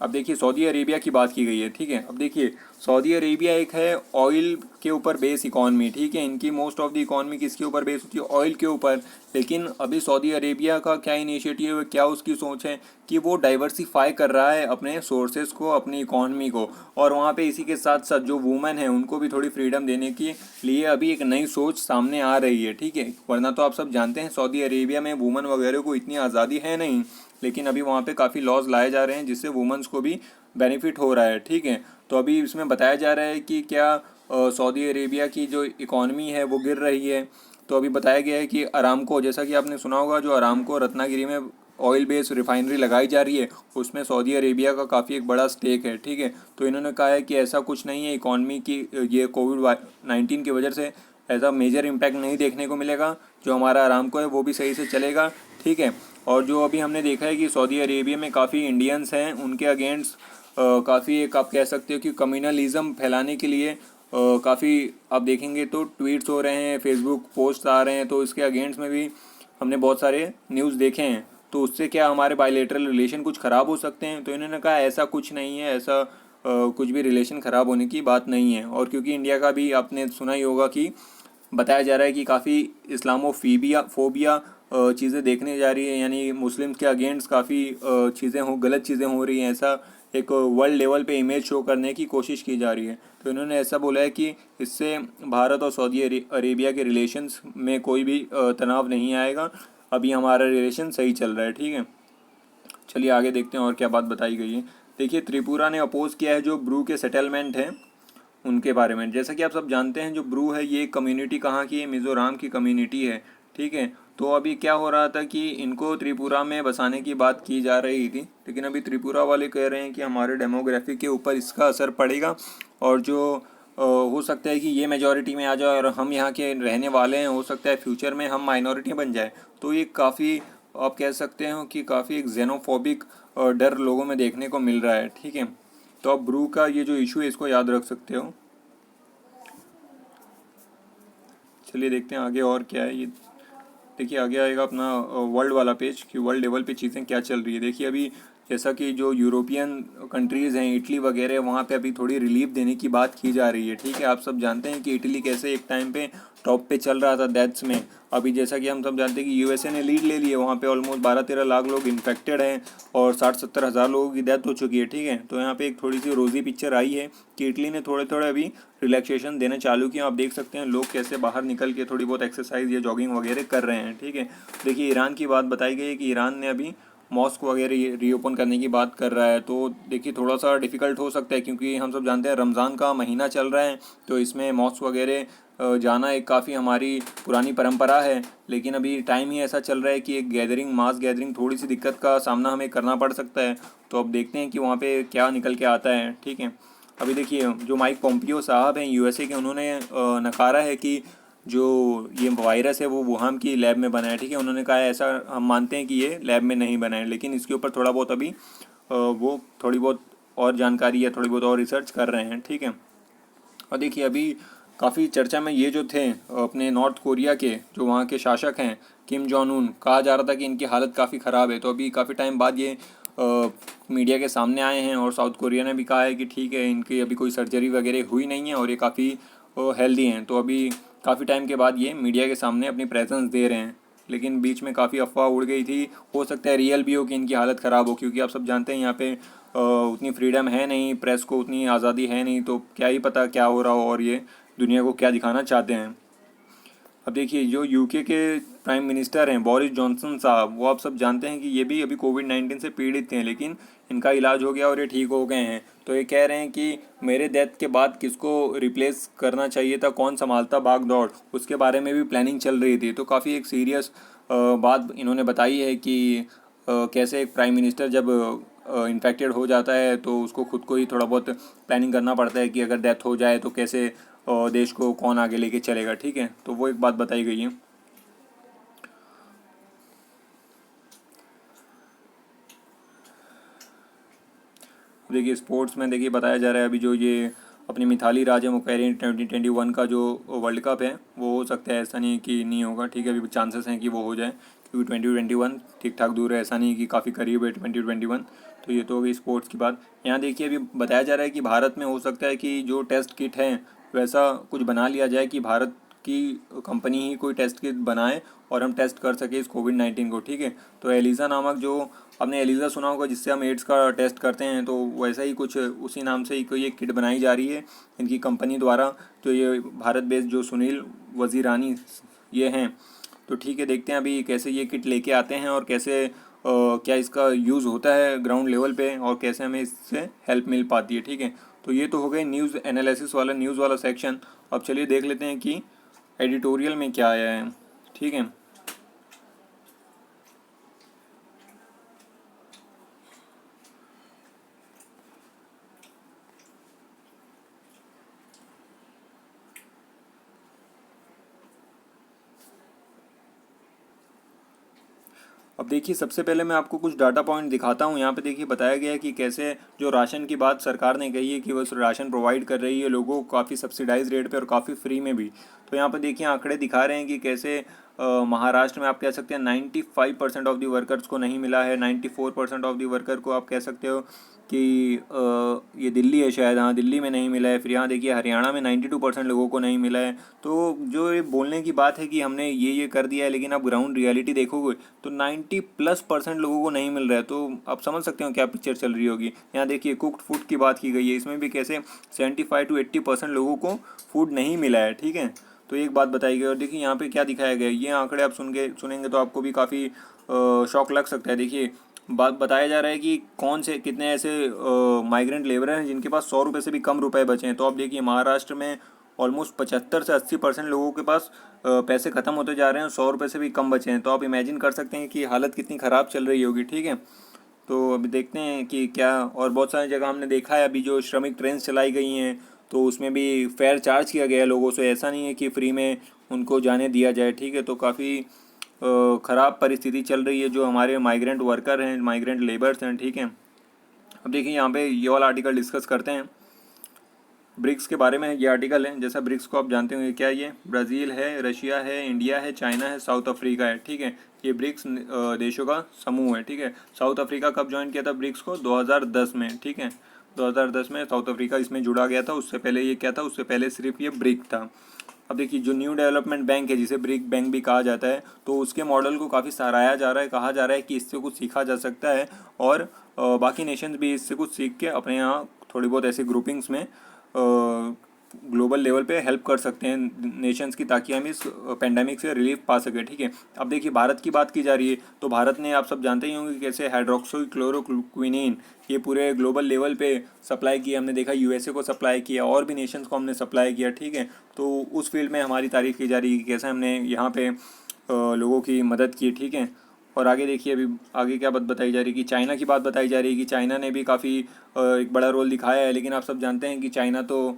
अब देखिए सऊदी अरेबिया की बात की गई है, ठीक है। अब देखिए सऊदी अरेबिया एक है ऑयल के ऊपर बेस इकॉनमी, ठीक है। इनकी मोस्ट ऑफ द इकॉनमी किसके ऊपर बेस होती है, ऑयल के ऊपर। लेकिन अभी सऊदी अरेबिया का क्या इनिशिएटिव है, क्या उसकी सोच है कि वो डाइवर्सिफाई कर रहा है अपने सोर्सेज को, अपनी इकॉनमी को। और वहाँ पे इसी के साथ साथ जो वुमेन है उनको भी थोड़ी फ्रीडम देने के लिए अभी एक नई सोच सामने आ रही है, ठीक है। वरना तो आप सब जानते हैं सऊदी अरेबिया में वुमेन वगैरह को इतनी आज़ादी है नहीं, लेकिन अभी वहाँ पे काफ़ी लॉज लाए जा रहे हैं जिससे वुमेन्स को भी बेनिफिट हो रहा है, ठीक है। तो अभी इसमें बताया जा रहा है कि क्या सऊदी अरेबिया की जो इकॉनमी है वो गिर रही है। तो अभी बताया गया है कि अरामको, जैसा कि आपने सुना होगा, जो अरामको रत्नागिरी में ऑयल बेस्ड रिफाइनरी लगाई जा रही है उसमें सऊदी अरेबिया का काफ़ी एक बड़ा स्टेक है, ठीक है। तो इन्होंने कहा है कि ऐसा कुछ नहीं है, इकॉनमी की ये कोविड-19 की वजह से ऐसा मेजर इम्पैक्ट नहीं देखने को मिलेगा। जो हमारा अरामको है वो भी सही से चलेगा, ठीक है। और जो अभी हमने देखा है कि सऊदी अरेबिया में काफ़ी इंडियंस हैं, उनके अगेंस्ट काफ़ी एक आप कह सकते हो कि कम्युनलिज्म फैलाने के लिए काफ़ी आप देखेंगे तो ट्वीट्स हो रहे हैं, फेसबुक पोस्ट आ रहे हैं। तो इसके अगेंस्ट में भी हमने बहुत सारे न्यूज़ देखे हैं। तो उससे क्या हमारे बायलैटरल रिलेशन कुछ ख़राब हो सकते हैं। तो इन्होंने कहा ऐसा कुछ नहीं है, ऐसा कुछ भी रिलेशन ख़राब होने की बात नहीं है। और क्योंकि इंडिया का भी आपने सुना ही होगा कि बताया जा रहा है कि काफ़ी इस्लामोफोबिया चीज़ें देखने जा रही है, यानी मुस्लिम्स के अगेंस्ट काफ़ी चीज़ें गलत चीज़ें हो रही हैं। ऐसा एक वर्ल्ड लेवल पे इमेज शो करने की कोशिश की जा रही है। तो इन्होंने ऐसा बोला है कि इससे भारत और सऊदी अरेबिया के रिलेशंस में कोई भी तनाव नहीं आएगा। अभी हमारा रिलेशन सही चल रहा है, ठीक है। चलिए आगे देखते हैं और क्या बात बताई गई है। देखिए त्रिपुरा ने अपोज किया है जो ब्रू के सेटलमेंट हैं उनके बारे में। जैसा कि आप सब जानते हैं जो ब्रू है ये कम्युनिटी कहाँ की है, मिज़ोरम की कम्युनिटी है, ठीक है। तो अभी क्या हो रहा था कि इनको त्रिपुरा में बसाने की बात की जा रही थी, लेकिन अभी त्रिपुरा वाले कह रहे हैं कि हमारे डेमोग्राफी के ऊपर इसका असर पड़ेगा और जो हो सकता है कि ये मेजॉरिटी में आ जाए और हम यहाँ के रहने वाले हैं, हो सकता है फ्यूचर में हम माइनॉरिटी बन जाए। तो ये काफ़ी आप कह सकते हो कि काफ़ी एक जेनोफोबिक डर लोगों में देखने को मिल रहा है, ठीक है। तो आप ब्रू का ये जो इशू है इसको याद रख सकते हो। चलिए देखते हैं आगे और क्या है। ये देखिए आगे आएगा अपना वर्ल्ड वाला पेज कि वर्ल्ड लेवल पे चीज़ें क्या चल रही है। देखिए अभी जैसा कि जो यूरोपियन कंट्रीज़ हैं, इटली वगैरह, वहाँ पे अभी थोड़ी रिलीफ देने की बात की जा रही है। ठीक है, आप सब जानते हैं कि इटली कैसे एक टाइम पे टॉप पे चल रहा था डेथ्स में। अभी जैसा कि हम सब जानते हैं कि यूएसए ने लीड ले ली है, वहाँ पे ऑलमोस्ट 12-13 लाख लोग इन्फेक्टेड हैं और 60-70 हज़ार लोगों की डेथ हो चुकी है। ठीक है, तो यहाँ पे एक थोड़ी सी रोज़ी पिक्चर आई है कि इटली ने थोड़े थोड़े अभी रिलैक्सेशन देना चालू किया। आप देख सकते हैं लोग कैसे बाहर निकल के थोड़ी बहुत एक्सरसाइज या जॉगिंग वगैरह कर रहे हैं। ठीक है, देखिए ईरान की बात बताई गई है कि ईरान ने अभी मॉस्क वगैरह रीओपन करने की बात कर रहा है। तो देखिए थोड़ा सा डिफ़िकल्ट हो सकता है क्योंकि हम सब जानते हैं रमज़ान का महीना चल रहा है, तो इसमें मॉस्क वगैरह जाना एक काफ़ी हमारी पुरानी परंपरा है। लेकिन अभी टाइम ही ऐसा चल रहा है कि एक गैदरिंग, मास गैदरिंग, थोड़ी सी दिक्कत का सामना हमें करना पड़ सकता है। तो अब देखते हैं कि वहाँ पे क्या निकल के आता है। ठीक है, अभी देखिए जो माइक पोम्पियो साहब हैं यूएसए के, उन्होंने नकारा है कि जो ये वायरस है वो वुहान की लैब में बना है। ठीक है, उन्होंने कहा है ऐसा हम मानते हैं कि ये लैब में नहीं बना है, लेकिन इसके ऊपर थोड़ा बहुत अभी वो थोड़ी बहुत और जानकारी या थोड़ी बहुत और रिसर्च कर रहे हैं। ठीक है, और देखिए अभी काफ़ी चर्चा में ये जो थे अपने नॉर्थ कोरिया के जो वहाँ के शासक हैं किम जॉन उन, कहा जा रहा था कि इनकी हालत काफ़ी ख़राब है। तो अभी काफ़ी टाइम बाद ये मीडिया के सामने आए हैं और साउथ कोरिया ने भी कहा है कि ठीक है, इनकी अभी कोई सर्जरी वगैरह हुई नहीं है और ये काफ़ी हेल्दी हैं। तो अभी काफ़ी टाइम के बाद ये मीडिया के सामने अपनी प्रेजेंस दे रहे हैं। लेकिन बीच में काफ़ी अफवाह उड़ गई थी, हो सकता है रियल भी हो कि इनकी हालत ख़राब हो, क्योंकि आप सब जानते हैं यहाँ पे उतनी फ्रीडम है नहीं, प्रेस को उतनी आज़ादी है नहीं, तो क्या ही पता क्या हो रहा हो और ये दुनिया को क्या दिखाना चाहते हैं। अब देखिए जो यूके के प्राइम मिनिस्टर हैं बोरिस जॉनसन साहब, वो आप सब जानते हैं कि ये भी अभी कोविड-19 से पीड़ित थे, लेकिन इनका इलाज हो गया और ये ठीक हो गए हैं। तो ये कह रहे हैं कि मेरे डेथ के बाद किसको रिप्लेस करना चाहिए था, कौन संभालता भाग दौड़, उसके बारे में भी प्लानिंग चल रही थी। तो काफ़ी एक सीरियस बात इन्होंने बताई है कि कैसे एक प्राइम मिनिस्टर जब इन्फेक्टेड हो जाता है तो उसको खुद को ही थोड़ा बहुत प्लानिंग करना पड़ता है कि अगर डेथ हो जाए तो कैसे देश को कौन आगे लेके चलेगा। ठीक है, तो वो एक बात बताई गई है। देखिए स्पोर्ट्स में देखिए बताया जा रहा है अभी जो ये अपनी मिथाली राज है वो कह रही है 2021 का जो वर्ल्ड कप है वो हो सकता है, ऐसा नहीं है कि नहीं होगा। ठीक है, अभी चांसेस हैं कि वो हो जाए क्योंकि 2021 ठीक ठाक दूर है, ऐसा नहीं कि काफ़ी करीब है 2021। तो ये तो हो गई स्पोर्ट्स की बात। यहाँ देखिए अभी बताया जा रहा है कि भारत में हो सकता है कि जो टेस्ट किट है वैसा कुछ बना लिया जाए कि भारत की कंपनी ही कोई टेस्ट किट बनाए और हम टेस्ट कर सके इस कोविड-19 को। ठीक है, तो एलिसा नामक जो आपने एलिसा सुना होगा जिससे हम एड्स का टेस्ट करते हैं, तो वैसा ही कुछ उसी नाम से ही कोई एक किट बनाई जा रही है इनकी कंपनी द्वारा। तो ये भारत बेस्ड जो सुनील वजीरानी ये हैं, तो ठीक है देखते हैं अभी कैसे ये किट लेके आते हैं और कैसे क्या इसका यूज़ होता है ग्राउंड लेवल पे और कैसे हमें इससे हेल्प मिल पाती है। ठीक है, तो ये तो हो गई न्यूज़ एनालिसिस वाला, न्यूज़ वाला सेक्शन। अब चलिए देख लेते हैं कि एडिटोरियल में क्या आया है। ठीक है, अब देखिए सबसे पहले मैं आपको कुछ डाटा पॉइंट दिखाता हूँ। यहाँ पे देखिए बताया गया है कि कैसे जो राशन की बात सरकार ने कही है कि वो राशन प्रोवाइड कर रही है लोगों को काफ़ी सब्सिडाइज रेट पे और काफ़ी फ्री में भी। तो यहाँ पे देखिए आंकड़े दिखा रहे हैं कि कैसे महाराष्ट्र में आप कह सकते हैं 95% ऑफ दी वर्कर्स को नहीं मिला है, 94% ऑफ दी वर्कर को आप कह सकते हो कि ये दिल्ली है शायद, हाँ दिल्ली में नहीं मिला है। फिर यहाँ देखिए हरियाणा में 92% लोगों को नहीं मिला है। तो जो ये बोलने की बात है कि हमने ये कर दिया है, लेकिन आप ग्राउंड रियलिटी देखोगे तो 90+% लोगों को नहीं मिल रहा है। तो आप समझ सकते हो क्या पिक्चर चल रही होगी। यहाँ देखिए कुक्ड फूड की बात की गई है, इसमें भी कैसे 75 to 80% लोगों को फूड नहीं मिला है। ठीक है, तो एक बात बताई गई। और देखिए यहाँ पे क्या दिखाया गया है, ये आंकड़े आप सुनेंगे तो आपको भी काफ़ी शौक लग सकता है। देखिए बात बताया जा रहा है कि कौन से कितने ऐसे माइग्रेंट लेबर हैं जिनके पास 100 रुपये से भी कम रुपए बचे हैं। तो आप देखिए महाराष्ट्र में ऑलमोस्ट 75 से 80% लोगों के पास पैसे ख़त्म होते जा रहे हैं, 100 रुपये से भी कम बचे हैं। तो आप इमेजिन कर सकते हैं कि हालत कितनी ख़राब चल रही होगी। ठीक है, तो अभी देखते हैं कि क्या, और बहुत सारी जगह हमने देखा है अभी जो श्रमिक ट्रेन चलाई गई हैं तो उसमें भी फेयर चार्ज किया गया है लोगों से, ऐसा नहीं है कि फ्री में उनको जाने दिया जाए। ठीक है, तो काफ़ी ख़राब परिस्थिति चल रही है जो हमारे माइग्रेंट वर्कर हैं, माइग्रेंट लेबर्स हैं। ठीक है, अब देखिए यहाँ पे ये वाला आर्टिकल डिस्कस करते हैं। ब्रिक्स के बारे में ये आर्टिकल है। जैसा ब्रिक्स को आप जानते होंगे, क्या ये ब्राज़ील है, रशिया है, इंडिया है, चाइना है, साउथ अफ्रीका है, ठीक है। ये ब्रिक्स देशों का समूह है, ठीक है। साउथ अफ्रीका कब ज्वाइन किया था ब्रिक्स को? 2010 में, ठीक है। 2010 में साउथ अफ्रीका इसमें जुड़ा गया था। उससे पहले ये क्या था? उससे पहले सिर्फ ये ब्रिक था। अब देखिए, जो न्यू डेवलपमेंट बैंक है, जिसे ब्रिक बैंक भी कहा जाता है, तो उसके मॉडल को काफ़ी सराहाया जा रहा है। कहा जा रहा है कि इससे कुछ सीखा जा सकता है और बाकी नेशंस भी इससे कुछ सीख के अपने यहाँ थोड़ी बहुत ऐसी ग्रुपिंग्स में ग्लोबल लेवल पे हेल्प कर सकते हैं नेशंस की, ताकि हम इस पेंडेमिक से रिलीफ पा सके, ठीक है। अब देखिए, भारत की बात की जा रही है, तो भारत ने, आप सब जानते ही होंगे, कैसे हाइड्रोक्सीक्लोरोक्विनीन ये पूरे ग्लोबल लेवल पे सप्लाई किया। हमने देखा यूएसए को सप्लाई किया, और भी नेशंस को हमने सप्लाई किया, ठीक है। तो उस फील्ड में हमारी तारीफ़ की जा रही है कि कैसे हमने यहाँ पे लोगों की मदद की, ठीक है। और आगे देखिए, अभी आगे क्या बात बताई जा रही है कि चाइना की बात बताई जा रही है कि चाइना ने भी काफ़ी एक बड़ा रोल दिखाया है। लेकिन आप सब जानते हैं कि चाइना तो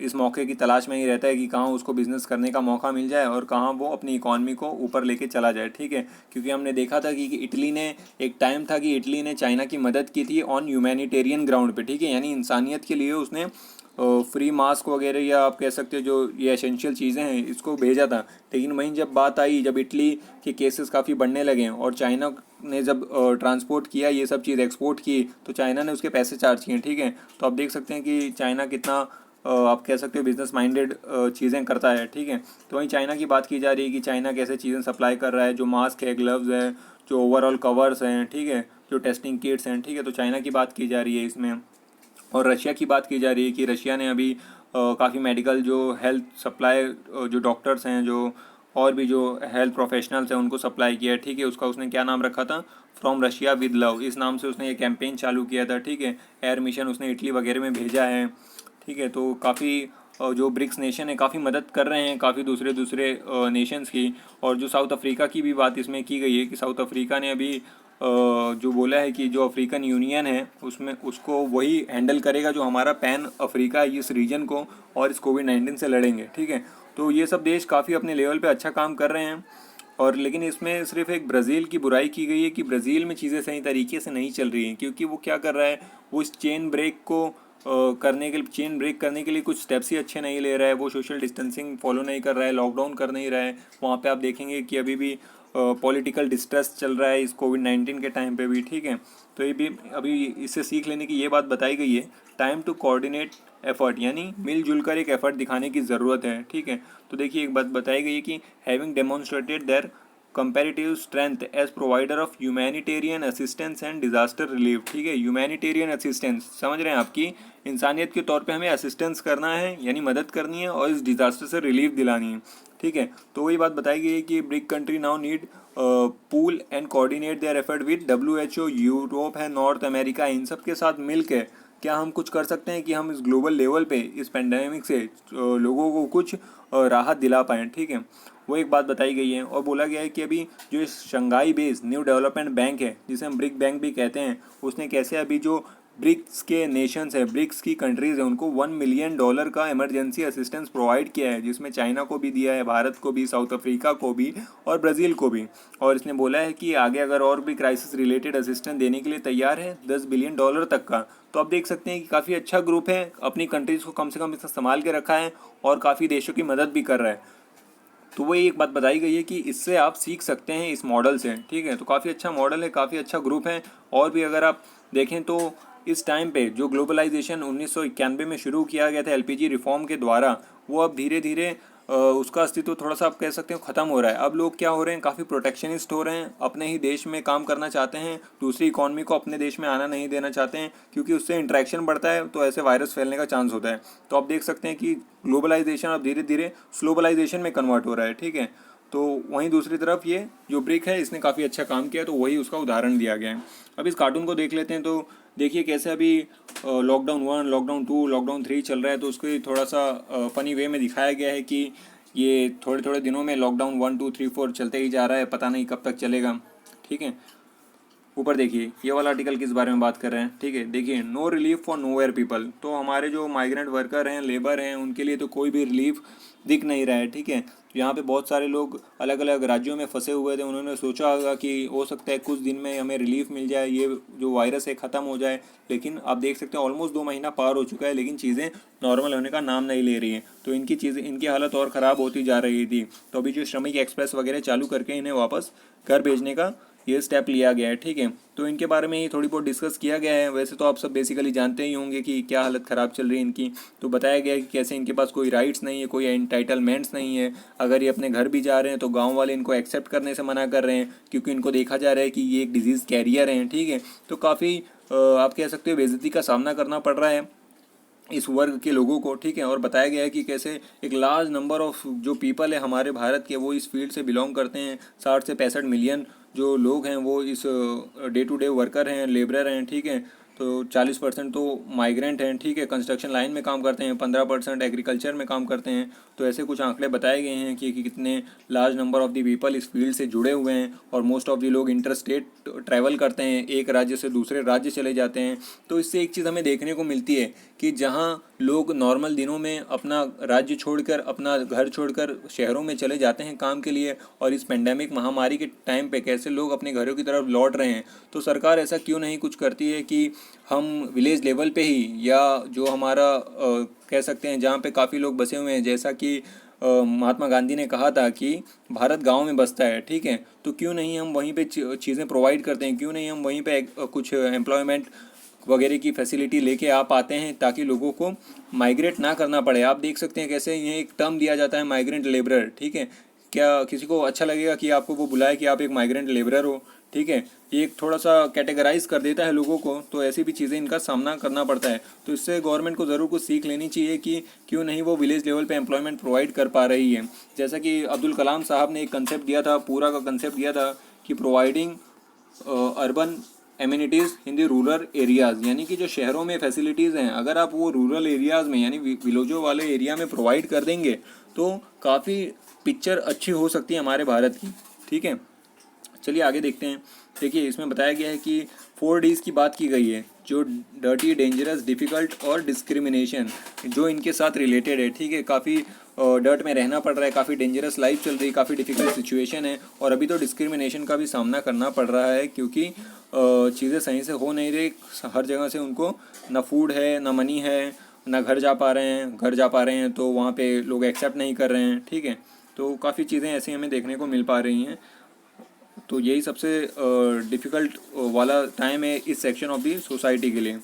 इस मौके की तलाश में ही रहता है कि कहाँ उसको बिज़नेस करने का मौका मिल जाए और कहाँ वो अपनी इकॉनमी को ऊपर लेके चला जाए, ठीक है। क्योंकि हमने देखा था कि इटली ने, एक टाइम था कि इटली ने चाइना की मदद की थी ऑन ह्यूमैनिटेरियन ग्राउंड पे, ठीक है। यानी इंसानियत के लिए उसने फ्री मास्क वगैरह, या आप कह सकते हो जो ये एसेंशियल चीज़ें हैं, इसको भेजा था। लेकिन वहीं जब बात आई, जब इटली के केसेस काफ़ी बढ़ने लगे और चाइना ने जब ट्रांसपोर्ट किया, ये सब चीज़ एक्सपोर्ट की, तो चाइना ने उसके पैसे चार्ज किए, ठीक है। तो आप देख सकते हैं कि चाइना कितना आप कह सकते हो बिजनेस माइंडेड चीज़ें करता है, ठीक है। तो वहीं चाइना की बात की जा रही है कि चाइना कैसे चीज़ें सप्लाई कर रहा है, जो मास्क है, ग्लव्स है, जो ओवरऑल कवर्स हैं, ठीक है, जो टेस्टिंग किट्स हैं, ठीक है। तो चाइना की बात की जा रही है इसमें। और रशिया की बात की जा रही है कि रशिया ने अभी काफ़ी मेडिकल जो हेल्थ सप्लाई, जो डॉक्टर्स हैं, जो और भी जो हेल्थ प्रोफेशनल्स हैं, उनको सप्लाई किया है, ठीक है। उसका उसने क्या नाम रखा था? फ्रॉम रशिया विद लव, इस नाम से उसने ये कैंपेन चालू किया था, ठीक है। एयर मिशन उसने इटली वगैरह में भेजा है, ठीक है। तो काफ़ी जो ब्रिक्स नेशन है काफ़ी मदद कर रहे हैं काफ़ी दूसरे दूसरे नेशंस की। और जो साउथ अफ्रीका की भी बात इसमें की गई है कि साउथ अफ्रीका ने अभी जो बोला है कि जो अफ्रीकन यूनियन है उसमें उसको वही हैंडल करेगा जो हमारा पैन अफ्रीका है, इस रीजन को, और इस कोविड-19 से लड़ेंगे, ठीक है। तो ये सब देश काफ़ी अपने लेवल पे अच्छा काम कर रहे हैं। और लेकिन इसमें सिर्फ एक ब्राज़ील की बुराई की गई है कि ब्राज़ील में चीज़ें सही तरीके से नहीं चल रही हैं, क्योंकि वो क्या कर रहा है, वो इस चेन ब्रेक को करने के लिए, चेन ब्रेक करने के लिए कुछ स्टेप्स ही अच्छे नहीं ले रहा है। वो सोशल डिस्टेंसिंग फॉलो नहीं कर रहा है, लॉकडाउन कर नहीं रहा है। वहाँ पे आप देखेंगे कि अभी भी पॉलिटिकल डिस्ट्रेस चल रहा है इस कोविड-19 के टाइम पे भी, ठीक है। तो ये भी अभी इससे सीख लेने की ये बात बताई गई है, टाइम टू कोऑर्डिनेट एफर्ट, यानी मिलजुल कर एक एफर्ट दिखाने की ज़रूरत है, ठीक है। तो देखिए, एक बात बताई गई है कि having demonstrated their comparative strength as provider of humanitarian assistance and disaster relief, ठीक है। ह्यूमैनिटेरियन असिस्टेंस, समझ रहे हैं आपकी, इंसानियत के तौर पे हमें असिस्टेंस करना है, यानी मदद करनी है, और इस डिजास्टर से रिलीफ दिलानी है, ठीक है। तो वही बात बताई गई है कि brick country now need pool and coordinate their effort with WHO, Europe है, नॉर्थ अमेरिका, इन सब के साथ मिल के क्या हम कुछ कर सकते हैं कि हम इस ग्लोबल लेवल पे इस पेंडेमिक से लोगों को कुछ राहत दिला पाएँ, ठीक है। वो एक बात बताई गई है। और बोला गया है कि अभी जो इस Shanghai based new development bank है, जिसे हम ब्रिक बैंक भी कहते हैं, उसने कैसे अभी जो ब्रिक्स के नेशंस है, ब्रिक्स की कंट्रीज़ है, उनको $1 मिलियन का इमरजेंसी असिस्टेंस प्रोवाइड किया है, जिसमें चाइना को भी दिया है, भारत को भी, साउथ अफ्रीका को भी, और ब्राज़ील को भी। और इसने बोला है कि आगे अगर और भी क्राइसिस रिलेटेड असिस्टेंस देने के लिए तैयार है, $10 बिलियन तक का। तो आप देख सकते हैं कि काफ़ी अच्छा ग्रुप है, अपनी कंट्रीज़ को कम से कम इसने संभाल के रखा है और काफ़ी देशों की मदद भी कर रहा है। तो वही एक बात बताई गई है कि इससे आप सीख सकते हैं इस मॉडल से, ठीक है। तो काफ़ी अच्छा मॉडल है, काफ़ी अच्छा ग्रुप है। और भी अगर आप देखें तो इस टाइम पे जो ग्लोबलाइजेशन 1991 में शुरू किया गया था LPG रिफॉर्म के द्वारा, वो अब धीरे धीरे उसका अस्तित्व थोड़ा सा आप कह सकते हो ख़त्म हो रहा है। अब लोग क्या हो रहे हैं, काफ़ी प्रोटेक्शनिस्ट हो रहे हैं, अपने ही देश में काम करना चाहते हैं, दूसरी इकॉनमी को अपने देश में आना नहीं देना चाहते हैं, क्योंकि उससे इंटरेक्शन बढ़ता है तो ऐसे वायरस फैलने का चांस होता है। तो आप देख सकते हैं कि ग्लोबलाइजेशन अब धीरे धीरे स्लोबलाइजेशन में कन्वर्ट हो रहा है, ठीक है। तो वहीं दूसरी तरफ ये जो ब्रिक है, इसने काफ़ी अच्छा काम किया, तो वही उसका उदाहरण दिया गया है। अब इस कार्टून को देख लेते हैं। तो देखिए कैसे अभी लॉकडाउन 1, लॉकडाउन 2, लॉकडाउन 3 चल रहा है, तो उसको थोड़ा सा फ़नी वे में दिखाया गया है कि ये थोड़े थोड़े दिनों में लॉकडाउन 1, 2, 3, 4 चलते ही जा रहा है, पता नहीं कब तक चलेगा, ठीक है। ऊपर देखिए ये वाला आर्टिकल किस बारे में बात कर रहे हैं, ठीक है। देखिए, no relief for nowhere people, तो हमारे जो माइग्रेंट वर्कर हैं, लेबर हैं, उनके लिए तो कोई भी रिलीफ दिख नहीं रहा है, ठीक है। यहाँ पे बहुत सारे लोग अलग अलग राज्यों में फंसे हुए थे, उन्होंने सोचा होगा कि हो सकता है कुछ दिन में हमें रिलीफ मिल जाए, ये जो वायरस है ख़त्म हो जाए, लेकिन आप देख सकते हैं ऑलमोस्ट 2 महीना पार हो चुका है, लेकिन चीज़ें नॉर्मल होने का नाम नहीं ले रही हैं। तो इनकी हालत और ख़राब होती जा रही थी। तो अभी जो श्रमिक एक्सप्रेस वगैरह चालू करके इन्हें वापस घर भेजने का ये स्टेप लिया गया है, ठीक है। तो इनके बारे में ही थोड़ी बहुत डिस्कस किया गया है। वैसे तो आप सब बेसिकली जानते ही होंगे कि क्या हालत ख़राब चल रही है इनकी। तो बताया गया है कि कैसे इनके पास कोई राइट्स नहीं है, कोई एंटाइटलमेंट्स नहीं है। अगर ये अपने घर भी जा रहे हैं तो गांव वाले इनको एक्सेप्ट करने से मना कर रहे हैं, क्योंकि इनको देखा जा रहा है कि ये एक डिजीज़ कैरियर हैं, ठीक है। तो काफ़ी आप कह सकते हो बेइज्जती का सामना करना पड़ रहा है इस वर्ग के लोगों को, ठीक है। और बताया गया है कि कैसे एक लार्ज नंबर ऑफ जो पीपल है हमारे भारत के, वो इस फील्ड से बिलोंग करते हैं। 60 से 65 मिलियन जो लोग हैं वो इस डे टू डे वर्कर हैं, लेबरर हैं, ठीक है। तो 40% तो माइग्रेंट हैं, ठीक है, कंस्ट्रक्शन लाइन में काम करते हैं, 15% एग्रीकल्चर में काम करते हैं। तो ऐसे कुछ आंकड़े बताए गए हैं कि कितने large number of the people इस फील्ड से जुड़े हुए हैं। और मोस्ट ऑफ द लोग इंटर स्टेट ट्रैवल करते हैं, एक राज्य से दूसरे राज्य चले जाते हैं। तो इससे एक चीज़ हमें देखने को मिलती है कि जहाँ लोग नॉर्मल दिनों में अपना राज्य छोड़कर, अपना घर छोड़कर शहरों में चले जाते हैं काम के लिए, और इस पेंडेमिक महामारी के टाइम पे कैसे लोग अपने घरों की तरफ लौट रहे हैं। तो सरकार ऐसा क्यों नहीं कुछ करती है कि हम विलेज लेवल पे ही, या जो हमारा कह सकते हैं जहाँ पे काफ़ी लोग बसे हुए हैं, जैसा कि महात्मा गांधी ने कहा था कि भारत गांव में बसता है, ठीक है। तो क्यों नहीं हम वहीं पे चीज़ें प्रोवाइड करते हैं, क्यों नहीं हम वहीं पे कुछ एम्प्लॉयमेंट वगैरह की फैसिलिटी लेके आ पाते हैं, ताकि लोगों को माइग्रेट ना करना पड़े। आप देख सकते हैं कैसे ये एक टर्म दिया जाता है, माइग्रेंट लेबरर, ठीक है। क्या किसी को अच्छा लगेगा कि आपको वो बुलाए कि आप एक माइग्रेंट लेबरर हो, ठीक है। ये एक थोड़ा सा कैटेगराइज कर देता है लोगों को। तो ऐसी भी चीज़ें इनका सामना करना पड़ता है। तो इससे गवर्नमेंट को ज़रूर कुछ सीख लेनी चाहिए कि क्यों नहीं वो विलेज लेवल पे एम्प्लॉयमेंट प्रोवाइड कर पा रही है। जैसा कि अब्दुल कलाम साहब ने एक कंसेप्ट दिया था, पूरा का कंसेप्ट दिया था कि providing urban amenities in the rural areas, यानी कि जो शहरों में फैसिलिटीज़ हैं, अगर आप वो रूरल एरियाज़ में यानी विलेजों वाले एरिया में प्रोवाइड कर देंगे तो काफ़ी पिक्चर अच्छी हो सकती है हमारे भारत की, ठीक है। चलिए आगे देखते हैं। देखिए, इसमें बताया गया है कि 4 Ds की बात की गई है, जो डर्टी, डेंजरस, डिफ़िकल्ट और डिस्क्रिमिनेशन, जो इनके साथ रिलेटेड है, ठीक है। काफ़ी डर्ट में रहना पड़ रहा है, काफ़ी डेंजरस लाइफ चल रही है, काफ़ी डिफ़िकल्ट सिचुएशन है, और अभी तो डिस्क्रिमिनेशन का भी सामना करना पड़ रहा है, क्योंकि चीज़ें सही से हो नहीं रही। हर जगह से उनको ना फूड है, ना मनी है, ना घर जा पा रहे हैं, घर जा पा रहे हैं तो वहाँ पे लोग एक्सेप्ट नहीं कर रहे हैं, ठीक है। तो काफ़ी चीज़ें ऐसी हमें देखने को मिल पा रही हैं। तो यही सबसे डिफ़िकल्ट वाला टाइम है इस सेक्शन ऑफ दी सोसाइटी के लिए,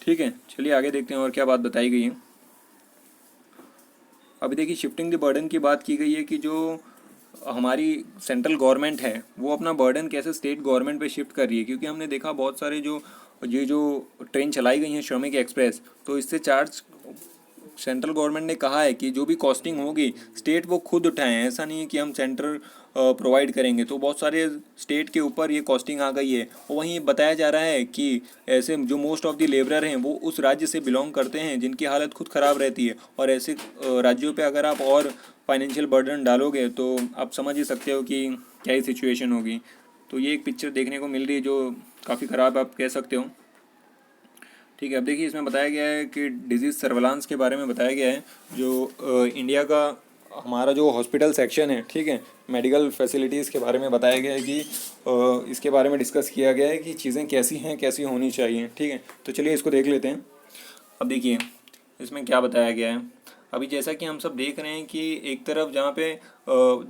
ठीक है। चलिए आगे देखते हैं और क्या बात बताई गई है। अभी देखिए, शिफ्टिंग द बर्डन की बात की गई है कि जो हमारी सेंट्रल गवर्नमेंट है वो अपना बर्डन कैसे स्टेट गवर्नमेंट पे शिफ्ट कर रही है, क्योंकि हमने देखा बहुत सारे जो ट्रेन चलाई गई हैं श्रमिक एक्सप्रेस, तो इससे चार्ज सेंट्रल गवर्नमेंट ने कहा है कि जो भी कॉस्टिंग होगी स्टेट वो खुद उठाएं। ऐसा नहीं है कि हम सेंटर प्रोवाइड करेंगे। तो बहुत सारे स्टेट के ऊपर ये कॉस्टिंग आ गई है। और वहीं बताया जा रहा है कि ऐसे जो मोस्ट ऑफ द लेबरर हैं वो उस राज्य से बिलोंग करते हैं जिनकी हालत खुद ख़राब रहती है, और ऐसे राज्यों पे अगर आप और फाइनेंशियल बर्डन डालोगे तो आप समझ ही सकते हो कि क्या ही सिचुएशन होगी। तो ये एक पिक्चर देखने को मिल रही है जो काफ़ी ख़राब आप कह सकते हो, ठीक है। अब देखिए, इसमें बताया गया है कि डिजीज़ सर्वेलांस के बारे में बताया गया है। जो इंडिया का हमारा जो हॉस्पिटल सेक्शन है, ठीक है, मेडिकल फैसिलिटीज़ के बारे में बताया गया है कि इसके बारे में डिस्कस किया गया है कि चीज़ें कैसी हैं, कैसी होनी चाहिए, ठीक है। तो चलिए इसको देख लेते हैं। अब देखिए इसमें क्या बताया गया है। अभी जैसा कि हम सब देख रहे हैं कि एक तरफ जहाँ पे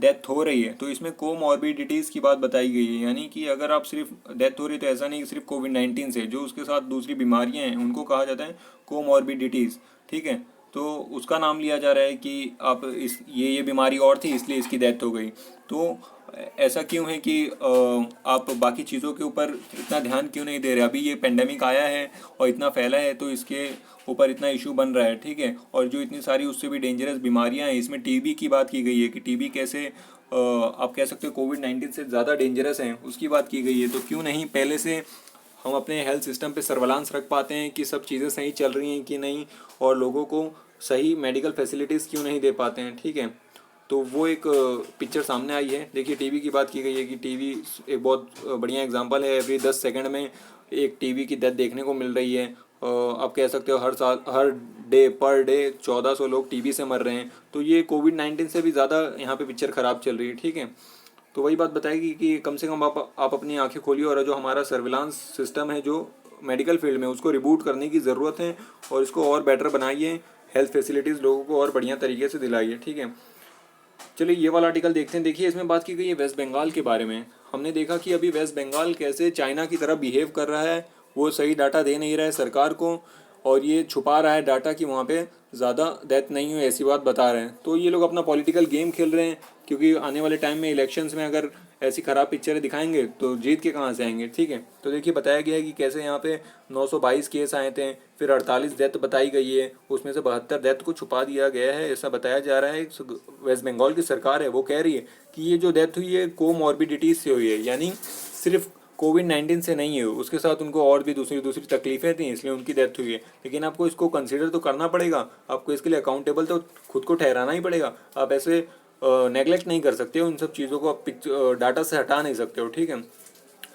डेथ हो रही है तो इसमें कोमॉर्बिडिटीज़ की बात बताई गई है, यानी कि अगर आप सिर्फ डेथ हो रही है तो ऐसा नहीं कि सिर्फ कोविड-19 से, जो उसके साथ दूसरी बीमारियां हैं उनको कहा जाता है कोमॉर्बिडिटीज़, ठीक है। तो उसका नाम लिया जा रहा है कि आप ये बीमारी और थी इसलिए इसकी डेथ हो गई। तो ऐसा क्यों है कि आप बाकी चीज़ों के ऊपर इतना ध्यान क्यों नहीं दे रहे। अभी ये पेंडेमिक आया है और इतना फैला है तो इसके ऊपर इतना इशू बन रहा है, ठीक है। और जो इतनी सारी उससे भी डेंजरस बीमारियां हैं, इसमें टीबी की बात की गई है कि टीबी कैसे आप कह सकते हो कोविड-19 से ज़्यादा डेंजरस हैं, उसकी बात की गई है। तो क्यों नहीं पहले से हम अपने हेल्थ सिस्टम पे सर्वेलांस रख पाते हैं कि सब चीज़ें सही चल रही हैं कि नहीं, और लोगों को सही मेडिकल फैसिलिटीज़ क्यों नहीं दे पाते हैं, ठीक है। तो वो एक पिक्चर सामने आई है। देखिए टीवी की बात की गई है कि टीवी एक बहुत बढ़िया एग्जांपल है। एवरी 10 सेकंड में एक टीवी की डेथ देखने को मिल रही है। आप कह सकते हो हर साल, हर डे पर डे 1400 लोग टीबी से मर रहे हैं। तो ये कोविड-19 से भी ज़्यादा यहाँ पे पिक्चर ख़राब चल रही है, ठीक है। तो वही बात बताएगी कि कम से कम आप अपनी आंखें खोलिए और जो हमारा सर्विलांस सिस्टम है जो मेडिकल फील्ड में, उसको रिबूट करने की ज़रूरत है और इसको और बेटर बनाइए। हेल्थ फैसिलिटीज़ लोगों को और बढ़िया तरीके से दिलाइए, ठीक है। चलिए ये वाला आर्टिकल देखते हैं। देखिए इसमें बात की गई है वेस्ट बंगाल के बारे में। हमने देखा कि अभी वेस्ट बंगाल कैसे चाइना की तरह बिहेव कर रहा है, वो सही डाटा दे नहीं रहा है सरकार को और ये छुपा रहा है डाटा कि वहाँ पे ज़्यादा डेथ नहीं हुई, ऐसी बात बता रहे हैं। तो ये लोग अपना पॉलिटिकल गेम खेल रहे हैं, क्योंकि आने वाले टाइम में इलेक्शंस में अगर ऐसी ख़राब पिक्चरें दिखाएंगे तो जीत के कहाँ से आएंगे, ठीक है। तो देखिए बताया गया है कि कैसे यहाँ पे 922 केस आए थे, फिर 48 डेथ बताई गई है, उसमें से 72 डेथ को छुपा दिया गया है, ऐसा बताया जा रहा है। वेस्ट बंगाल की सरकार है वो कह रही है कि ये जो डेथ हुई है कोमॉर्बिडिटीज से हुई है, यानी सिर्फ कोविड-19 से नहीं है, उसके साथ उनको और भी दूसरी दूसरी तकलीफें थी, इसलिए उनकी डेथ हुई है। लेकिन आपको इसको कंसिडर तो करना पड़ेगा, आपको इसके लिए अकाउंटेबल तो खुद को ठहराना ही पड़ेगा। आप ऐसे नेगलेक्ट नहीं कर सकते हो, उन सब चीज़ों को आप डाटा से हटा नहीं सकते हो, ठीक है।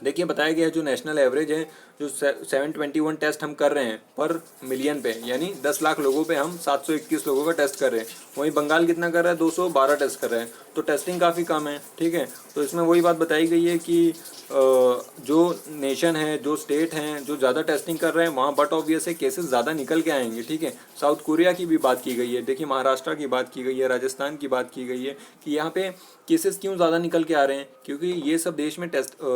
देखिए बताया गया है जो नेशनल एवरेज है, जो 721 टेस्ट हम कर रहे हैं पर मिलियन पे, यानी 10 लाख लोगों पे हम 721 लोगों का टेस्ट कर रहे हैं। वहीं बंगाल कितना कर रहा है, 212 टेस्ट कर रहे हैं। तो टेस्टिंग काफ़ी कम है, ठीक है। तो इसमें वही बात बताई गई है कि जो नेशन है, जो स्टेट हैं जो ज़्यादा टेस्टिंग कर रहे हैं वहाँ बट ऑब्वियस है केसेस ज़्यादा निकल के आएंगे, ठीक है। साउथ कोरिया की भी बात की गई है, देखिए महाराष्ट्र की बात की गई है, राजस्थान की बात की गई है कि यहाँ पे केसेस क्यों ज़्यादा निकल के आ रहे हैं, क्योंकि ये सब देश में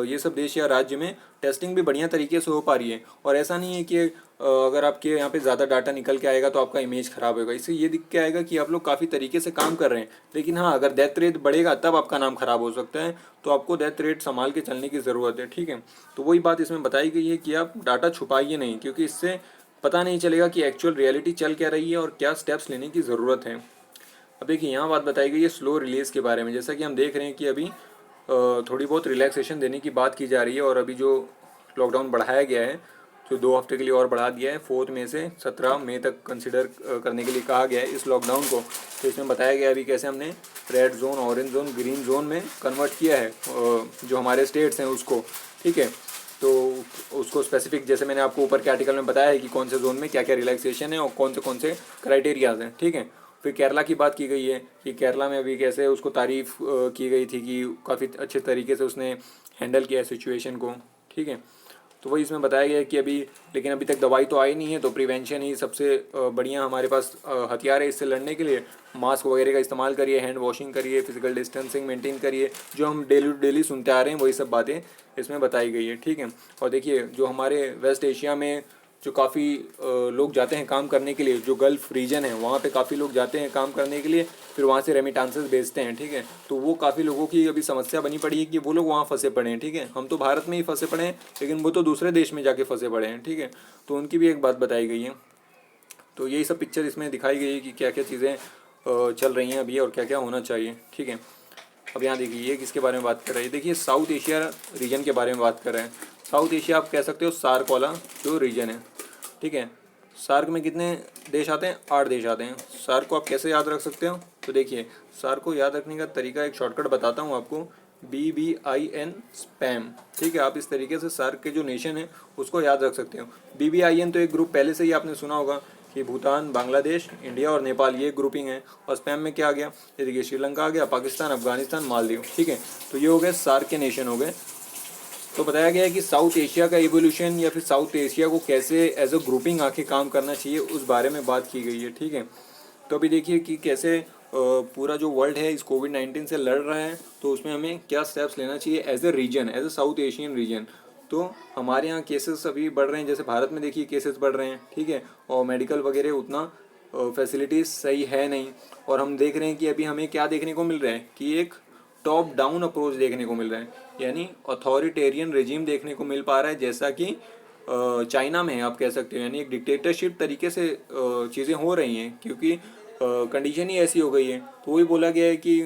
ये सब देश या राज्य में टेस्टिंग भी बढ़िया तरीके से हो पा रही है। और ऐसा नहीं है कि अगर आपके यहाँ पे ज़्यादा डाटा निकल के आएगा तो आपका इमेज ख़राब होगा। इससे ये दिख के आएगा कि आप लोग काफ़ी तरीके से काम कर रहे हैं। लेकिन हाँ, अगर डेथ रेट बढ़ेगा तब आपका नाम ख़राब हो सकता है, तो आपको डेथ रेट संभाल के चलने की ज़रूरत है, ठीक है। तो वही बात इसमें बताई गई है कि आप डाटा छुपाइए नहीं, क्योंकि इससे पता नहीं चलेगा कि एक्चुअल रियलिटी चल क्या रही है और क्या स्टेप्स लेने की ज़रूरत है। अब देखिए यहाँ बात बताई गई है स्लो रिलीज़ के बारे में। जैसा कि हम देख रहे हैं कि अभी थोड़ी बहुत रिलैक्सेशन देने की बात की जा रही है और अभी जो लॉकडाउन बढ़ाया गया है, जो 2 हफ्ते के लिए और बढ़ा दिया है, 4 मई से 17 मई तक कंसिडर करने के लिए कहा गया है इस लॉकडाउन को। तो इसमें बताया गया अभी कैसे हमने red zone, orange zone, green zone में कन्वर्ट किया है जो हमारे स्टेट्स हैं उसको, ठीक है। तो उसको स्पेसिफिक, जैसे मैंने आपको ऊपर के आर्टिकल में बताया है कि कौन से जोन में क्या क्या रिलैक्सेशन है और कौन से क्राइटेरियाज हैं, ठीक है। फिर केरला की बात की गई है कि केरला में अभी कैसे उसको तारीफ़ की गई थी कि काफ़ी अच्छे तरीके से उसने हैंडल किया सिचुएशन को, ठीक है। तो वही इसमें बताया गया है कि लेकिन अभी तक दवाई तो आई नहीं है, तो प्रिवेंशन ही सबसे बढ़िया हमारे पास हथियार है इससे लड़ने के लिए। मास्क वगैरह का इस्तेमाल करिए, हैंड वॉशिंग करिए, फिजिकल डिस्टेंसिंग मेंटेन करिए, जो हम डेली सुनते आ रहे हैं वही सब बातें इसमें बताई गई है, ठीक है। और देखिए जो हमारे वेस्ट एशिया में जो काफ़ी लोग जाते हैं काम करने के लिए, जो गल्फ़ रीजन है वहाँ पे काफ़ी लोग जाते हैं काम करने के लिए, फिर वहाँ से रेमिटांसेस भेजते हैं, ठीक है। तो वो काफ़ी लोगों की अभी समस्या बनी पड़ी है कि वो लोग वहाँ फंसे पड़े हैं, ठीक है। हम तो भारत में ही फंसे पड़े हैं, लेकिन वो तो दूसरे देश में जाके फंसे पड़े हैं, ठीक है। तो उनकी भी एक बात बताई गई है। तो यही सब पिक्चर इसमें दिखाई गई है कि क्या क्या चीज़ें चल रही हैं अभी और क्या क्या होना चाहिए, ठीक है। अब यहाँ देखिए ये किसके बारे में बात कर रही है, देखिए साउथ एशिया रीजन के बारे में बात कर रहे हैं। साउथ एशिया आप कह सकते हो सार्क वाला जो रीजन है, ठीक है। सार्क में कितने देश आते हैं, 8 देश आते हैं। सार्क को आप कैसे याद रख सकते हो, तो देखिए सार्क को याद रखने का तरीका एक शॉर्टकट बताता हूँ आपको, BBIN स्पैम, ठीक है। आप इस तरीके से सार्क के जो नेशन है उसको याद रख सकते हो। BBIN तो एक ग्रुप पहले से ही आपने सुना होगा कि भूटान, बांग्लादेश, इंडिया और नेपाल, ये ग्रुपिंग है। और स्पैम में क्या आ गया, ये देखिए श्रीलंका आ गया, पाकिस्तान, अफगानिस्तान, मालदीव, ठीक है। तो ये हो गए सार्क के नेशन हो गए। तो बताया गया है कि साउथ एशिया का इवोल्यूशन या फिर साउथ एशिया को कैसे एज अ ग्रुपिंग आके काम करना चाहिए उस बारे में बात की गई है, ठीक है। तो अभी देखिए कि कैसे पूरा जो वर्ल्ड है इस कोविड-19 से लड़ रहा है, तो उसमें हमें क्या स्टेप्स लेना चाहिए as a region, as a South Asian region. तो हमारे यहाँ केसेस अभी बढ़ रहे हैं, जैसे भारत में देखिए केसेस बढ़ रहे हैं, ठीक है। और मेडिकल वगैरह उतना फैसिलिटीज़ सही है नहीं। और हम देख रहे हैं कि अभी हमें क्या देखने को मिल रहा है कि एक टॉप डाउन अप्रोच देखने को मिल रहा है, यानी अथॉरिटेरियन रेजिम देखने को मिल पा रहा है, जैसा कि चाइना में आप कह सकते हो। यानी एक डिक्टेटरशिप तरीके से चीज़ें हो रही हैं, क्योंकि कंडीशन ही ऐसी हो गई है। तो वही बोला गया है कि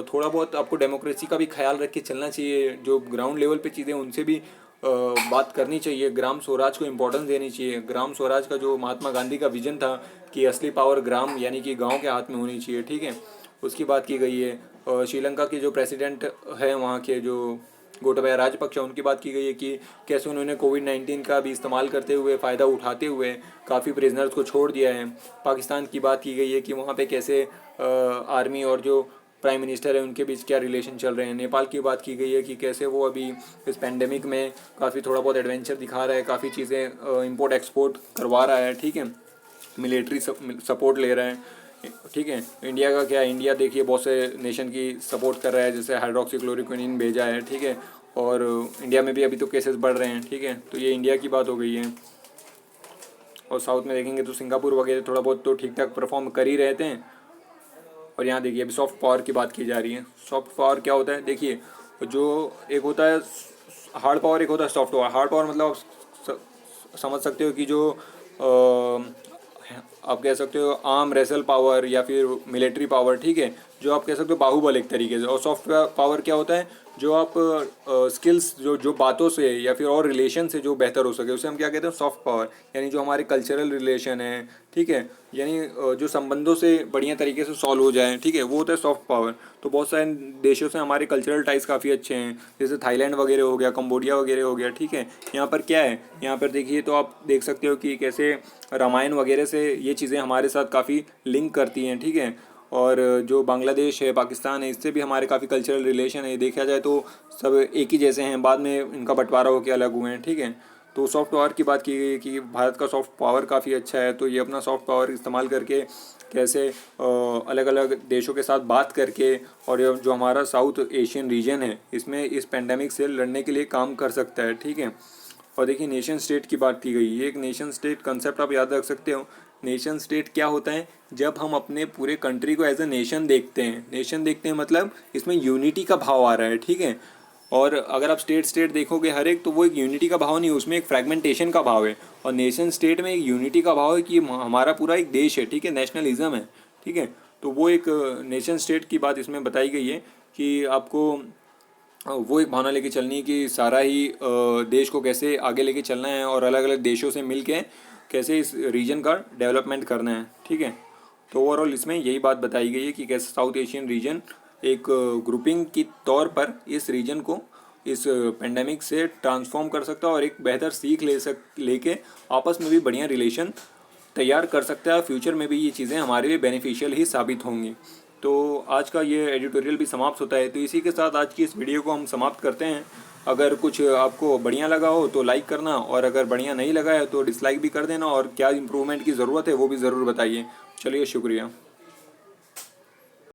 थोड़ा बहुत आपको डेमोक्रेसी का भी ख्याल रख के चलना चाहिए, जो ग्राउंड लेवल पे चीज़ें उनसे भी बात करनी चाहिए, ग्राम स्वराज को इम्पोर्टेंस देनी चाहिए। ग्राम स्वराज का जो महात्मा गांधी का विजन था कि असली पावर ग्राम यानी कि गांव के हाथ में होनी चाहिए, ठीक है। उसकी बात की गई है। श्रीलंका के जो प्रेसिडेंट हैं वहाँ के, जो गोटाबाया राजपक्षे, उनकी बात की गई है कि कैसे उन्होंने कोविड-19 का भी इस्तेमाल करते हुए, फ़ायदा उठाते हुए काफ़ी प्रिजनर्स को छोड़ दिया है। पाकिस्तान की बात की गई है कि वहाँ पे कैसे आर्मी और जो प्राइम मिनिस्टर है उनके बीच क्या रिलेशन चल रहे हैं। नेपाल की बात की गई है कि कैसे वो अभी इस पेंडेमिक में काफ़ी थोड़ा बहुत एडवेंचर दिखा रहा है, काफ़ी चीज़ें इंपोर्ट एक्सपोर्ट करवा रहा है, ठीक है, मिलिट्री सपोर्ट ले रहा है, ठीक है। इंडिया का क्या है, इंडिया देखिए बहुत से नेशन की सपोर्ट कर रहा है, जैसे हाइड्रोक्सीक्लोरोक्विनिन भेजा है, ठीक है, और इंडिया में भी अभी तो केसेस बढ़ रहे हैं, ठीक है। तो ये इंडिया की बात हो गई है। और साउथ में देखेंगे तो सिंगापुर वगैरह थोड़ा बहुत तो ठीक ठाक परफॉर्म कर ही रहते हैं। और यहाँ देखिए अभी सॉफ्ट पावर की बात की जा रही है। सॉफ्ट पावर क्या होता है, देखिए जो एक होता है हार्ड पावर, एक होता है सॉफ्ट पावर। हार्ड पावर मतलब आप समझ सकते हो कि जो आप कह सकते हो आर्म रेसल पावर या फिर मिलिट्री पावर, ठीक है, जो आप कह सकते हो बाहुबल एक तरीके से। और सॉफ्ट पावर क्या होता है, जो आप स्किल्स जो बातों से या फिर और रिलेशन से जो बेहतर हो सके, उसे हम क्या कहते हैं, सॉफ्ट पावर। यानी जो हमारे कल्चरल रिलेशन है, ठीक है, यानी जो संबंधों से बढ़िया तरीके से सॉल्व हो जाए, ठीक है, वो होता है सॉफ्ट पावर। तो बहुत सारे देशों से हमारे कल्चरल टाइज काफ़ी अच्छे हैं, जैसे थाईलैंड वगैरह हो गया, कंबोडिया वगैरह हो गया, ठीक है। यहाँ पर क्या है, यहाँ पर देखिए तो आप देख सकते हो कि कैसे रामायण वगैरह से ये चीज़ें हमारे साथ काफ़ी लिंक करती हैं, ठीक है। और जो बांग्लादेश है, पाकिस्तान है, इससे भी हमारे काफ़ी कल्चरल रिलेशन है। देखा जाए तो सब एक ही जैसे हैं, बाद में इनका बंटवारा होकर अलग हुए हैं, ठीक है। तो सॉफ्ट पावर की बात की गई कि भारत का सॉफ्ट पावर काफ़ी अच्छा है, तो ये अपना सॉफ्ट पावर इस्तेमाल करके कैसे अलग अलग देशों के साथ बात करके, और जो हमारा साउथ एशियन रीजन है इसमें इस पेंडेमिक से लड़ने के लिए काम कर सकता है, ठीक है। और देखिए नेशन स्टेट की बात की गई, ये एक नेशन स्टेट कंसेप्ट आप याद रख सकते हो। नेशन स्टेट क्या होता है, जब हम अपने पूरे कंट्री को एज ए नेशन देखते हैं। नेशन देखते हैं मतलब इसमें यूनिटी का भाव आ रहा है, ठीक है। और अगर आप स्टेट देखोगे हर एक, तो वो एक यूनिटी का भाव नहीं, उसमें एक फ्रैगमेंटेशन का भाव है। और नेशन स्टेट में एक यूनिटी का भाव है कि हमारा पूरा एक देश है, ठीक है, नेशनलिज्म है, ठीक है। तो वो एक नेशन स्टेट की बात इसमें बताई गई है कि आपको वो एक भावना लेके चलनी है कि सारा ही देश को कैसे आगे लेके चलना है, और अलग अलग देशों से मिल के कैसे इस रीजन का डेवलपमेंट करना है, ठीक है। तो ओवरऑल इसमें यही बात बताई गई है कि कैसे साउथ एशियन रीजन एक ग्रुपिंग की तौर पर इस रीजन को इस पेंडेमिक से ट्रांसफॉर्म कर सकता है, और एक बेहतर सीख लेके आपस में भी बढ़िया रिलेशन तैयार कर सकता है। फ्यूचर में भी ये चीज़ें हमारे लिए बेनिफिशियल ही साबित होंगी। तो आज का ये एडिटोरियल भी समाप्त होता है। तो इसी के साथ आज की इस वीडियो को हम समाप्त करते हैं। अगर कुछ आपको बढ़िया लगा हो तो लाइक करना, और अगर बढ़िया नहीं लगा है तो डिसलाइक भी कर देना, और क्या इम्प्रूवमेंट की ज़रूरत है वो भी ज़रूर बताइए। चलिए, शुक्रिया।